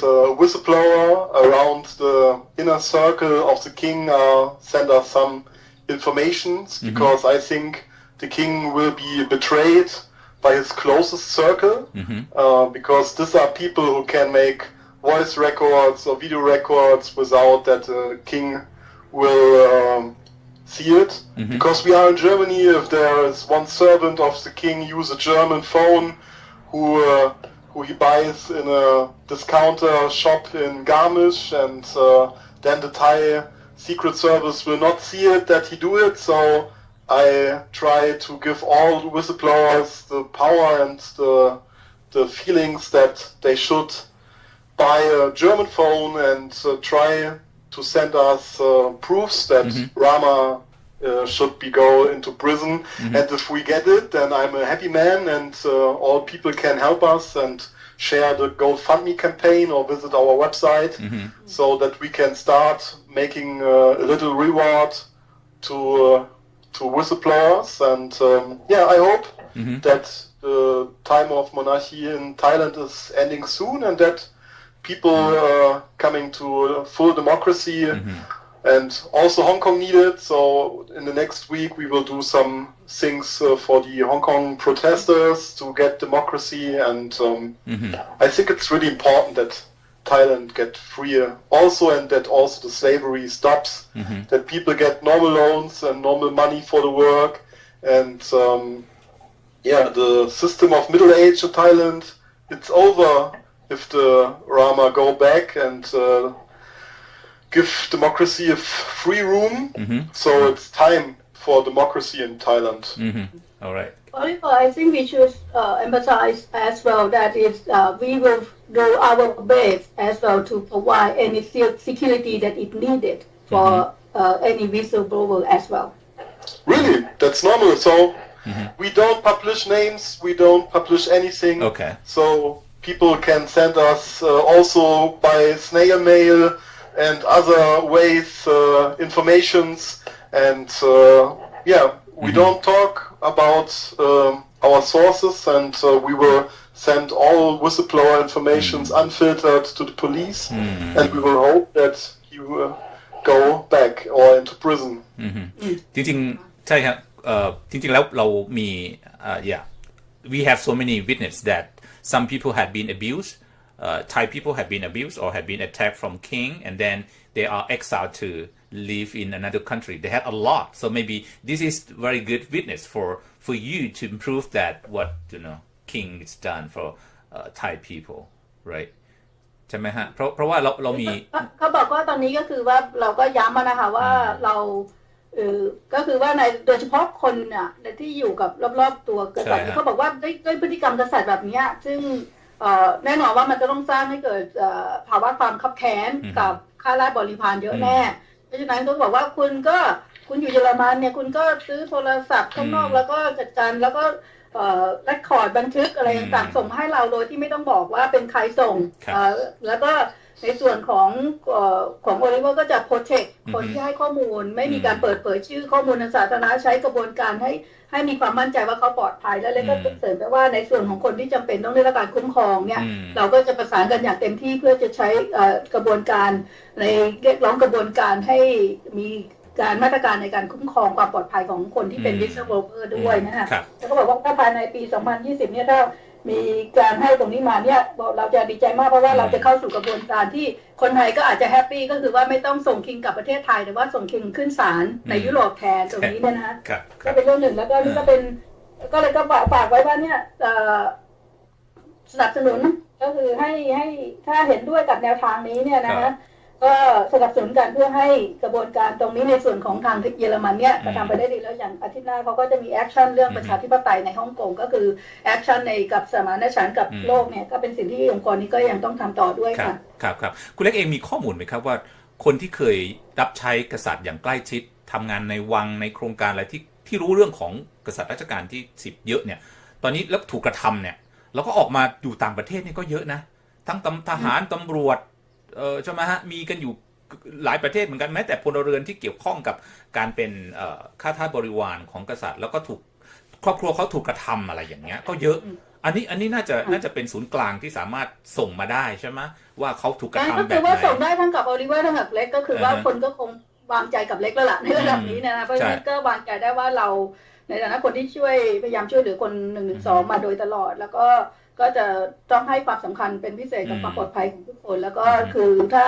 whistleblower around the inner circle of the king send us some informations, because I think the king will be betrayed by his closest circle, because these are people who can make voice records or video records without that the king will see it. Because we are in Germany, if there is one servant of the king use a German phone who he buys in a discounter shop in Garmisch, and then the Thai Secret Service will not see it that he do it. So I try to give all whistleblowers the power and the feelings that they should buy a German phone and try to send us proofs that Rama should be go into prison. And if we get it, then I'm a happy man, and all people can help us and share the GoFundMe campaign or visit our website, so that we can start making a little reward to whistleblowers. And I hope that the time of monarchy in Thailand is ending soon, and that people coming to full democracy. And also Hong Kong need it, so in the next week we will do some things for the Hong Kong protesters to get democracy, and I think it's really important that Thailand get freer also, and that also the slavery stops, that people get normal loans and normal money for the work, and the system of middle age in Thailand, it's over if the Rama go back and give democracy a free room. So it's time for democracy in Thailand. All right. Oliver, I think we should emphasize as well that we will do our best as well to provide any security that is needed for any whistleblower as well. Really? That's normal. So we don't publish names, we don't publish anything. Okay. So people can send us also by snail mail and other ways informations, and we don't talk about our sources, and we will send all whistleblower informations unfiltered to the police, and we will hope that he will go back or into prison. จริงๆใช่ครับจริงๆแล้วเรามี we have so many witnesses that some people had been abused. Thai people have been abused or have been attacked from king, and then they are exiled to live in another country. They had a lot, so maybe this is very good witness for you to prove that what king is done for Thai people, right? ใช่ไหมฮะเพราะว่าเรามีเขาบอกว่าตอนนี้ก็คือว่าเราก็ย้ำมานะคะว่าเราก็คือว่าในโดยเฉพาะคนน่ะที่อยู่กับรอบๆตัวกษัตริย์เขาบอกว่าด้วยพฤติกรรมกษัตริย์แบบนี้ซึ่งแน่นอนว่ามันจะต้องสร้างให้เกิดภาวะความคับแค้นกับข้าราชบริพารเยอะแน่เพราะฉะนั้นเขาบอกว่าคุณอยู่เยอรมันเนี่ยคุณก็ซื้อโทรศัพท์ข้างนอกแล้วก็จัดการแล้วก็เรคคอร์ดบันทึกอะไรต่างๆส่งให้เราโดยที่ไม่ต้องบอกว่าเป็นใครส่งแล้วก็ในส่วนของโอลิเวอร์ก็จะโปรเทคคนที่ให้ข้อมูลไม่มีการเปิดเผยชื่อข้อมูลทางสาธารณะใช้กระบวนการให้มีความมั่นใจว่าเขาปลอดภัยแล้วเลยก็เสริมไปว่าในส่วนของคนที่จำเป็นต้องได้รับการคุ้มครองเนี่ยเราก็จะประสานกันอย่างเต็มที่เพื่อจะใช้กระบวนการในเรียกร้องกระบวนการให้มีการมาตรการในการคุ้มครองความปลอดภัยของคนที่เป็น whistleblower ด้วยนะคะแล้วก็บอกว่าถ้าภายในปี 2020 เนี่ยถ้ามีการให้ตรงนี้มาเนี่ยเราจะดีใจมากเพราะว่าเราจะเข้าสู่กระบวนการที่คนไทยก็อาจจะแฮปปี้ก็คือว่าไม่ต้องส่งคิงกลับประเทศไทยแต่ว่าส่งคิงขึ้นศาลในยุโรปแทนตรงนี้เนี่ยนะก็เป็นเรื่องหนึ่งแล้วก็นี่ก็เป็นก็เลยก็ฝากไว้ว่าเนี่ยสนับสนุนก็คือให้ถ้าเห็นด้วยกับแนวทางนี้เนี่ยนะก็สนับสนุนกันเพื่อให้กระบวนการตรงนี้ในส่วนของทางเยอรมันเนี่ยทำไปได้ดีแล้วอย่างอาทิตย์หน้าเขาก็จะมีแอคชั่นเรื่องประชาธิปไตยในฮ่องกงก็คือแอคชั่นในกับสมานฉันท์กับโลกเนี่ยก็เป็นสิ่งที่องค์กรนี้ก็ยังต้องทำต่อด้วยค่ะครับคุณเล็กเองมีข้อมูลไหมครับว่าคนที่เคยรับใช้กษัตริย์อย่างใกล้ชิดทำงานในวังในโครงการอะไรที่รู้เรื่องของกษัตริย์รัชกาลที่10เยอะเนี่ยตอนนี้แล้วถูกกระทำเนี่ยแล้วก็ออกมาอยู่ต่างประเทศนี่ก็เยอะนะทั้งทหารตำรวจใช่ไหมฮะมีกันอยู่หลายประเทศเหมือนกันแม้แต่พลเรือนที่เกี่ยวข้องกับการเป็นข้าทาสบริวารของกษัตริย์แล้วก็ถูกครอบครัวเขาถูกกระทำอะไรอย่างเงี้ยก็เยอะอันนี้น่าจะเป็นศูนย์กลางที่สามารถส่งมาได้ใช่ไหมว่าเขาถูกกระทำแบบไหนก็คือว่าส่งได้ทั้งกับโอลิเวอร์ทั้งกับเล็กก็คือว่าคนก็คงวางใจกับเล็กแล้วล่ะในระดับนี้นะเพราะฉะนั้นก็วางใจได้ว่าเราในฐานะคนที่พยายามช่วยเหลือคน112มาโดยตลอดแล้วก็จะต้องให้ความสำคัญเป็นพิเศษกับความปลอดภัยของทุกคนแล้วก็คือถ้า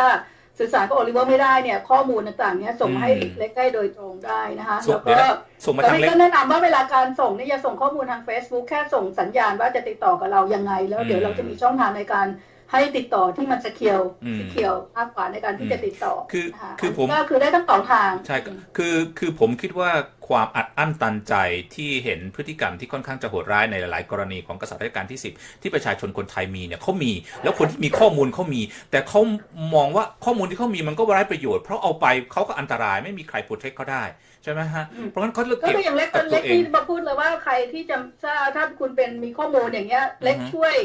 สื่อสารกับโอลิเวอร์ไม่ได้เนี่ยข้อมูลต่างๆเนี่ยส่งให้เล็กได้โดยตรงได้นะคะแล้วก็ส่งมาทางเล็กก็แนะนำว่าเวลาการส่งเนี่ยอย่าส่งข้อมูลทาง Facebook แค่ส่งสัญญาณว่าจะติดต่อกับเรายังไงแล้วเดี๋ยวเราจะมีช่องทางในการให้ติดต่อที่มันเคียวมากกว่าในการที่จะติดต่อคือผมก็คือได้ทั้งสองทางใช่คือผมคิดว่าความอัดอั้นตันใจที่เห็นพฤติกรรมที่ค่อนข้างจะโหดร้ายในหลายๆกรณีของกษัตริย์รัชกาลที่10ที่ประชาชนคนไทยมีเนี่ยเขามีแล้วคนที่มีข้อมูลเขามีแต่เขามองว่าข้อมูลที่เขามีมันก็ไร้ประโยชน์เพราะเอาไปเขาก็อันตรายไม่มีใครโปรเทคเขาได้ใช่ไหมฮะเพราะงั้นเขาเลือกเก็บก็อย่างเล็กที่มาพูดเลยว่าใครที่จะถ้าคุณเป็นมีข้อมูลอย่างเงี้ยเล็กช่วย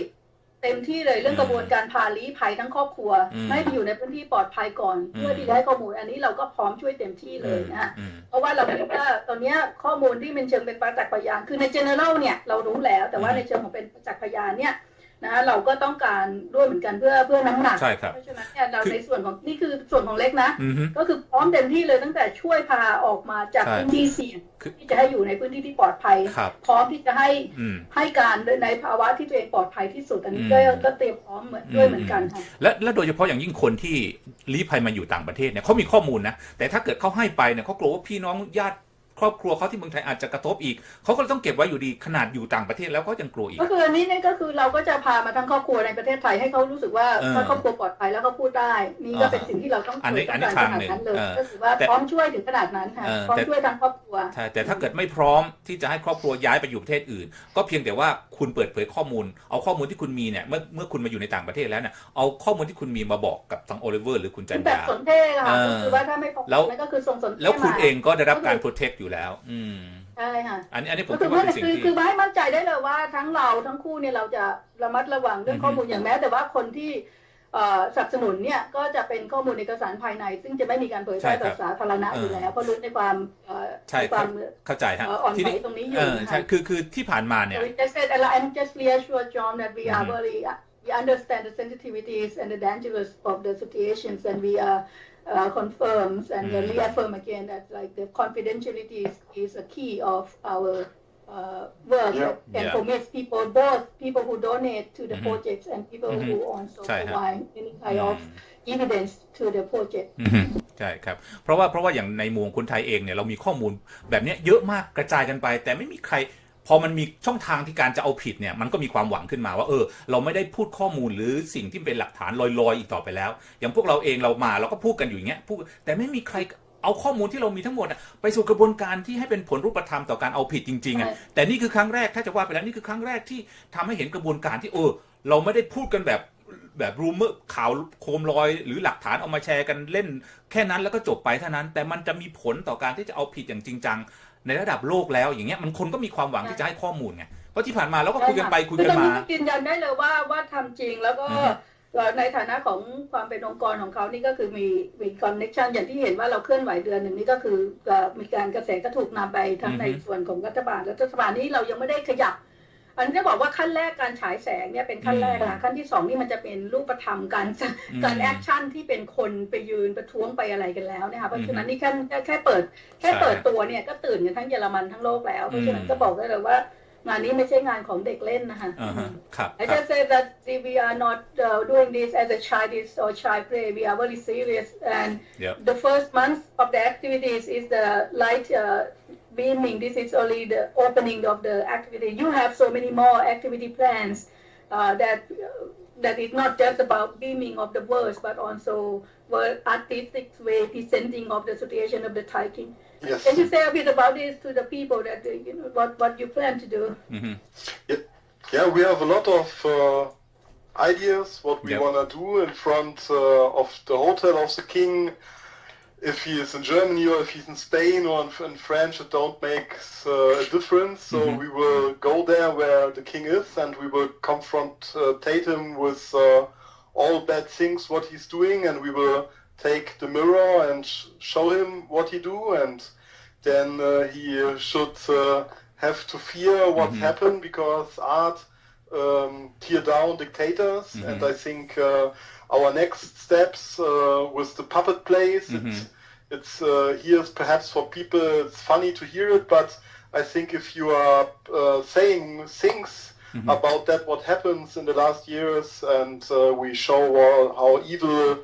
เต็มที่เลยเรื่องกระบวนการพาลี้ภัยทั้งครอบครัวให้ไปอยู่ในพื้นที่ปลอดภัยก่อนเพื่อที่จะให้ข้อมูลอันนี้เราก็พร้อมช่วยเต็มที่เลยนะเพราะว่าเราคิดว่าตอนนี้ข้อมูลที่เป็นเชิงเป็นประจักษ์พยานคือใน general เนี่ยเรารู้แล้วแต่ว่าในเชิงของเป็นประจักษ์พยานเนี่ยนะเราก็ต้องการด้วยเหมือนกันเพื่อน้ำหนักเพราะฉะนั้นเนี่ยเราในส่วนของนี่คือส่วนของเล็กนะก็คือพร้อมเต็มที่เลยตั้งแต่ช่วยพาออกมาจากพื้นที่เสี่ยงที่จะให้อยู่ในพื้นที่ที่ปลอดภัยพร้อมที่จะให้การในภาวะที่ตัวเองปลอดภัยที่สุดอันนี้ก็เตรียมพร้อมเหมือนกันค่ะและโดยเฉพาะอย่างยิ่งคนที่ลี้ภัยมาอยู่ต่างประเทศเนี่ยเขามีข้อมูลนะแต่ถ้าเกิดเขาให้ไปเนี่ยเขากลัวว่าพี่น้องญาติ ครอบครัวเขาที่เมืองไทยอาจจะกระทบอีกเขาก็ต้องเก็บไว้อยู่ดีขนาดอยู่ต่างประเทศแล้วก็ยังกลัวอีกก็คืออันนี้เนี่ยก็คือเราก็จะพามาทั้งครอบครัวในประเทศไทยให้เขารู้สึกว่าถ้าครอบครัวปลอดภัยแล้วเขาพูดได้นี่ก็เป็นสิ่งที่เราต้องช่วยกันขนาดนั้นเลยก็คือว่าพร้อมช่วยถึงขนาดนั้นค่ะพร้อมช่วยทั้งครอบครัวใช่แต่ถ้าเกิดไม่พร้อมที่จะให้ครอบครัวย้ายไปอยู่ประเทศอื่นก็เพียงแต่ว่าคุณเปิดเผยข้อมูลเอาข้อมูลที่คุณมีเนี่ยเมื่อคุณมาอยู่ในต่างประเทศแล้วเนี่ยเอาข้อมูลที่คุณมีมาบอกกับทางโอลิเวอร์หรือคุณจันยาแบบสนเทศค่ะคือว่าถ้าไม่พอนั่นก็คือส่งสนเทศแล้วคุณเองก็ได้รับการโปรเทคอยู่แล้วใช่ค่ะอันนี้ผมคิดว่าเป็นสิ่งที่คือให้มั่นใจได้เลยว่าทั้งเราทั้งคู่เนี่ยเราจะระมัดระวังเรื่องข้อมูลอย่างแม้แต่ว่าคนที่สนับสนุนเนี่ยก็จะเป็นข้อมูลเอกสารภายในซึ่งจะไม่มีการเผยแพร่ต่อสาธารณะอยู่แล้วเพราะรู้ในความเข้าใจฮะอ่อนไหวตรงนี้อยู่ใช่คือที่ผ่านมาเนี่ย I'm just reassure John that we are very we understand the sensitivities and the dangers of the situations and we are confirms and reaffirm again that like the confidentiality is a key of our work and commits people both people who donate to the projects and people who also provide any kind of evidence to the project ใช่ครับเพราะว่าอย่างในมุมคนไทยเองเนี่ยเรามีข้อมูลแบบนี้เยอะมากกระจายกันไปแต่ไม่มีใครพอมันมีช่องทางที่การจะเอาผิดเนี่ยมันก็มีความหวังขึ้นมาว่าเราไม่ได้พูดข้อมูลหรือสิ่งที่เป็นหลักฐานลอยๆอีกต่อไปแล้วอย่างพวกเราเองเราก็พูดกันอยู่อย่างเงี้ยพูดแต่ไม่มีใครเอาข้อมูลที่เรามีทั้งหมดไปสู่กระบวนการที่ให้เป็นผลรูปธรรมต่อการเอาผิดจริงๆแต่นี่คือครั้งแรกถ้าจะว่าไปแล้วนี่คือครั้งแรกที่ทำให้เห็นกระบวนการที่เราไม่ได้พูดกันแบบรูมเมอร์ข่าวโคมลอยหรือหลักฐานเอามาแชร์กันเล่นแค่นั้นแล้วก็จบไปเท่านั้นแต่มันจะมีผลต่อการที่จะเอาผิดอย่างจริงจังในระดับโลกแล้วอย่างเงี้ยมันคนก็มีความหวังที่จะให้ข้อมูลไงเพราะที่ผ่านมาเราก็คุยกันไปคุยกันมายืนยันได้เลยว่าทำจริงแล้วก็ในฐานะของความเป็นองค์กรของเขานี่ก็คือมีคอนเนคชันอย่างที่เห็นว่าเราเคลื่อนไหวเดือนหนึ่งนี่ก็คือมีการกระแสก็ถูกนำไปทั้งในส่วนของรัฐบาลและรัฐบาลนี้เรายังไม่ได้ขยับอันนี้จะบอกว่าขั้นแรกการฉายแสงเนี่ยเป็นขั้นแรกนะขั้นที่2นี่มันจะเป็นรูปธรรมการแอคชั่นที่เป็นคนไปยืนประท้วงไปอะไรกันแล้วนะคะเพราะฉะนั้นนี่แค่เปิดตัวเนี่ยก็ตื่นกันทั้งเยอรมันทั้งโลกแล้วเพราะฉะนั้นก็บอกได้เลยว่างานนี้ไม่ใช่งานของเด็กเล่นนะคะ I just say that we are not doing this as a childish or child play we are very serious and the first month of the activities is the light beaming this is only the opening of the activity you have so many more activity plans that is not just about beaming of the words but also artistic way presenting of the situation of the Thai king. Yes. Can you say a bit about this to the people that what you plan to do? Yeah, we have a lot of ideas what we want to do in front of the hotel of the king. If he is in Germany or if he's in Spain or in France, it don't make a difference. So we will go there where the king is and we will confrontate him with all bad things what he's doing and we will take the mirror and show him what he do and then he should have to fear what happened because art tear down dictators and I think our next steps with the puppet plays it's here perhaps for people it's funny to hear it but I think if you are saying things about that what happens in the last years and we show how evil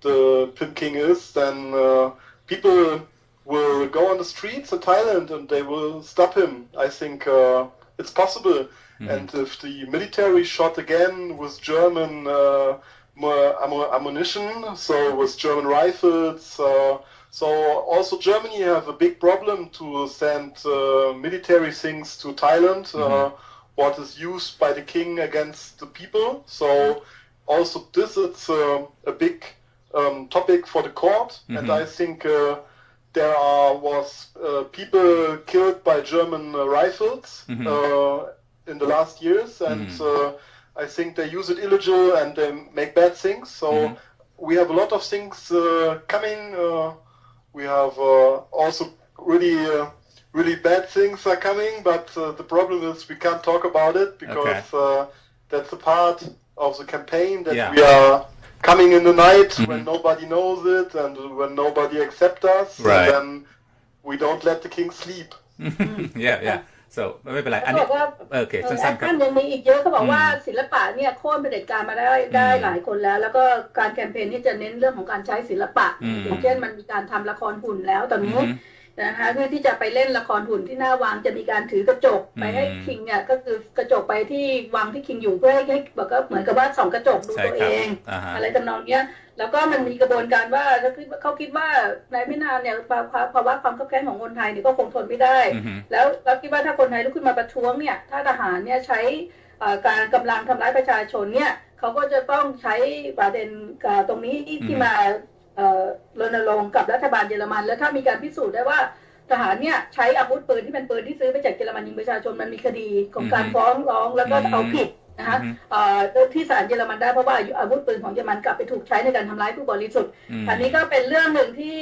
the Pimp King is then people will go on the streets in Thailand and they will stop him I think it's possible and if the military shot again with German ammunition so with German rifles so also Germany have a big problem to send military things to Thailand what is used by the king against the people so also this is a big topic for the court and I think there was people killed by German rifles in the last years and I think they use it illegal and they make bad things so we have a lot of things coming we have also really bad things are coming but the problem is we can't talk about it because that's a part of the campaign that we are coming in the night when nobody knows it and when nobody accepts us and then we don't let the king sleep yeah so ไม่เป็นไรอันนี้โอเคสั้นๆครับท่านยังมีอีกเยอะเขาบอกว่าศิลปะเนี่ยโค่นเผด็จการมาได้หลายคนแล้วก็การแคมเปญนี่จะเน้นเรื่องของการใช้ศิลปะอย่างเช่นมันมีการทำละครหุ่นแล้วตอนนี้ นะคะเพื่อที่จะไปเล่นละครหุ่นที่หน้าวังจะมีการถือกระจกไปให้คิงเนี่ยก็คือกระจกไปที่วังที่คิงอยู่เพื่อให้แบบก็เหมือนกับว่าส่องกระจกดูตัวเองอะไรทำนองเนี้ยแล้วก็มันมีกระบวนการว่าเขาคิดว่าในไม่นานเนี่ยภาวะความขับแค้นของคนไทยเนี่ยก็คงทนไม่ได้แล้วคิดว่าถ้าคนไทยลุกขึ้นมาประท้วงเนี่ยถ้าทหารเนี่ยใช้การกำลังทำร้ายประชาชนเนี่ยเขาก็จะต้องใช้ประเด็นตรงนี้ที่มารณรงค์กับรัฐบาลเยอรมันแล้วถ้ามีการพิสูจน์ได้ว่าทหารเนี่ยใช้อาวุธปืนที่เป็นปืนที่ซื้อไปจากเยอรมันยิงประชาชนมันมีคดีของการฟ้องร้องแล้วก็เอาผิดนะคะที่ศาลเยอรมันได้เพราะว่าอาวุธปืนของเยอรมันกลับไปถูกใช้ในการทำร้ายผู้บริสุทธิ์อันนี้ก็เป็นเรื่องหนึ่งที่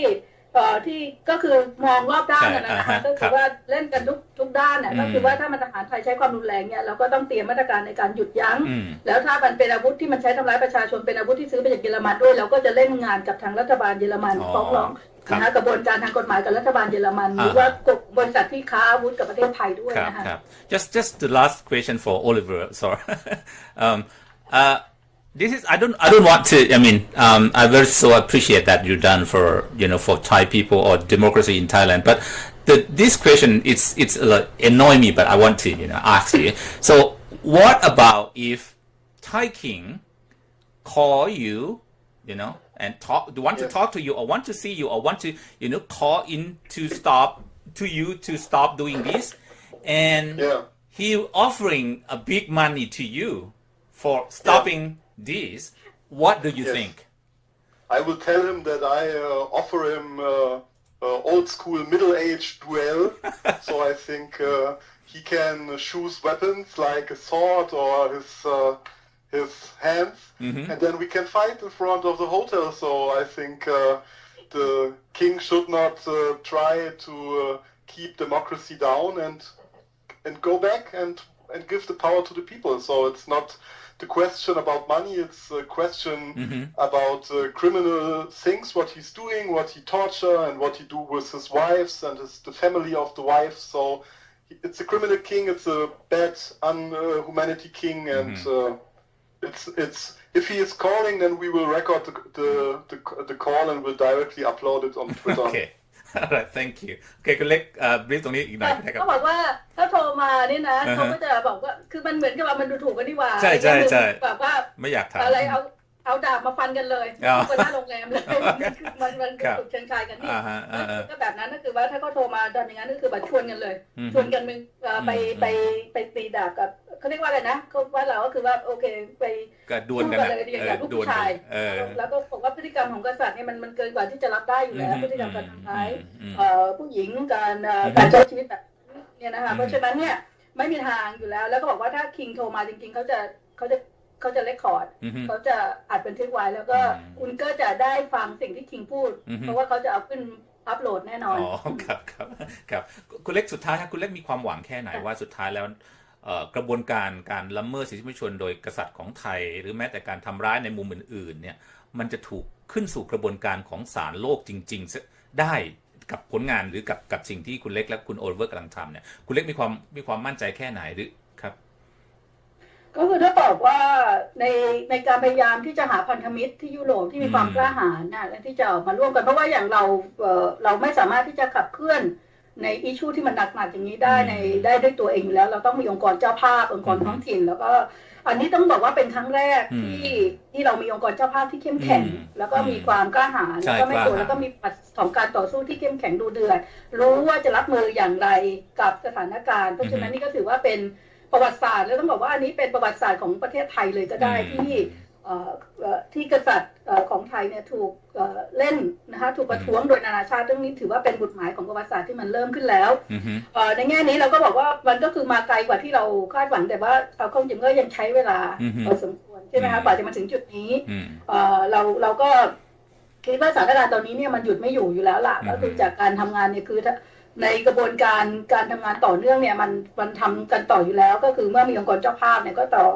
ก็คือมองรอบด้านนะคะก็คือว่าเล่นกันทุกด้านก็คือว่าถ้ามันทหารไทยใช้ความรุนแรงเนี่ยเราก็ต้องเตรียมมาตรการในการหยุดยั้งแล้วถ้ามันเป็นอาวุธที่มันใช้ทำร้ายประชาชนเป็นอาวุธที่ซื้อไปจากเยอรมันด้วยเราก็จะเล่นงานกับทางรัฐบาลเยอรมันฟ้องร้องนะคะกระบวนการทางกฎหมายกับรัฐบาลเยอรมันหรือว่าบริษัทที่ค้าอาวุธกับประเทศไทยด้วยนะคะ Just the last question for Oliver. Sorry. This is I don't want to. I mean, I very so appreciate that you've done for for Thai people or democracy in Thailand. But this question it's annoy me, but I want to ask you. So what about if Thai King call you, and want to talk to you or want to see you or want to call in to stop doing this, and he offering a big money to you for stopping this, what do you think? I will tell him that I offer him old school middle age duel. So I think he can choose weapons like a sword or his hands, and then we can fight in front of the hotel. So I think the king should not try to keep democracy down and go back and give the power to the people. So it's not the question about money, it's a question about criminal things, what he's doing, what he torture and what he do with his wives and the family of the wife. So it's a criminal king, it's a bad unhumanity king, and it's if he is calling, then we will record the call and we'll directly upload it on Twitter. Alright, thank you. โอเคคุณเล็กบรีฟตรงนี้อีกหน่อยนะครับเขาบอกว่าถ้าโทรมาเนี่ยนะเขาก็จะบอกว่าคือมันเหมือนกับว่ามันดูถูกกันนี่หว่าใช่แบบว่าไม่อยากถามอะไรเอาดาบมาฟันกันเลยคนหน้าโรงแรมเลยมันถูกเชิญชายกันนี่ก็แบบนั้นก็คือว่าถ้าเขาโทรมาตอนอย่างนั้นก็คือแบบชวนกันเลยชวนกันไปตีดาบกับเขาเรียกว่าอะไรนะเขาว่าเราก็คือว่าโอเคไปดวลกันเลยอย่างลูกผู้ชายแล้วก็บอกว่าพฤติกรรมของกษัตริย์เนี่ยมันเกินกว่าที่จะรับได้อยู่แล้วพฤติกรรมการทำร้ายผู้หญิงการใช้ชีวิตแบบเนี่ยนะคะเพราะฉะนั้นเนี่ยไม่มีทางอยู่แล้วแล้วก็บอกว่าถ้าคิงโทรมาจริงๆเขาจะเรคคอร์ดเขาจะอัดบันทึกไว้แล้วก็คุณก็จะได้ฟังสิ่งที่คิงพูดเพราะว่าเขาจะเอาขึ้นอัปโหลดแน่นอนอ๋อครับคุณเล็กสุดท้ายครับคุณเล็กมีความหวังแค่ไหนว่าสุดท้ายแล้วกระบวนการละเมิดสิทธิมนุษยชนโดยกษัตริย์ของไทยหรือแม้แต่การทำร้ายในมุมอื่นๆเนี่ยมันจะถูกขึ้นสู่กระบวนการของศาลโลกจริงๆได้กับผลงานหรือกับสิ่งที่คุณเล็กและคุณโอลิเวอร์กำลังทำเนี่ยคุณเล็กมีความมั่นใจแค่ไหนหรือครับก็คือถ้าบอกว่าในการพยายามที่จะหาพันธมิตรที่ยุโรปที่มีความกล้าหาญและที่จะออกมาร่วมกันเพราะว่าอย่างเราไม่สามารถที่จะขับเคลื่อนในอิชชูที่มันหนักๆอย่างนี้ได้ด้วยตัวเองอยู่แล้วเราต้องมีองค์กรเจ้าภาพองค์กรท้องถิ่นแล้วก็อันนี้ต้องบอกว่าเป็นครั้งแรกที่เรามีองค์กรเจ้าภาพที่เข้มแข็งแล้วก็มีความกล้าหาญแล้วก็ไม่กลัวแล้วก็มีของการต่อสู้ที่เข้มแข็งดูเดือดรู้ว่าจะรับมืออย่างไรกับสถานการณ์เพราะฉะนั้นนี่ก็ถือว่าเป็นประวัติศาสตร์แล้วต้องบอกว่าอันนี้เป็นประวัติศาสตร์ของประเทศไทยเลยก็ได้ที่กษัตริย์ของไทยเนี่ยถูกเล่นนะคะถูกประท้วงโดยนานาชาติเรื่องนี้ถือว่าเป็นบทหมายของประวัติศาสตร์ที่มันเริ่มขึ้นแล้วในแง่นี้เราก็บอกว่ามันก็คือมาไกลกว่าที่เราคาดหวังแต่ว่าเอาเข้าจริงก็ยังใช้เวลาพอสมควรใช่ไหมคะกว่าจะมาถึงจุดนี้เราก็คิดว่าสถานการณ์ตอนนี้เนี่ยมันหยุดไม่อยู่แล้วล่ะก็คือจากการทำงานเนี่ยคือในกระบวนการทำงานต่อเนื่องเนี่ยมันทำกันต่ออยู่แล้วก็คือเมื่อมีองค์กรเจ้าภาพเนี่ยก็ต่อ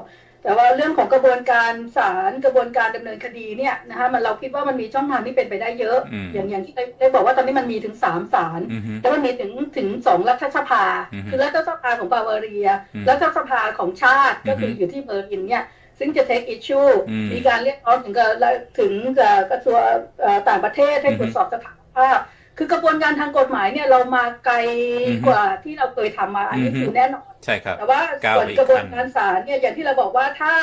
แต่ว่าเรื่องของกระบวนการศาลกระบวนการดำเนินคดีเนี่ยนะคะเราคิดว่ามันมีช่องทางที่เป็นไปได้เยอะอย่างที่ได้บอกว่าตอนนี้มันมีถึง3ศาลแล้วมันมีถึง2รัฐสภาคือรัฐสภาของบาวาเรียรัฐสภาของชาติก็คืออยู่ที่เบอร์ลินเนี่ยซึ่งจะ take issue มีการเรียกร้องถึงกระทรวงต่างประเทศให้ตรวจสอบสถานภาพ คือกระบวนการทางกฎหมายเนี่ยเรามาไกลกว่าที่เราเคยทำมาอันนี้คือแน่นอนใช่ครับแต่ว่าส่วนกระบวนการศาลเนี่ยอย่างที่เราบอกว่าถ้า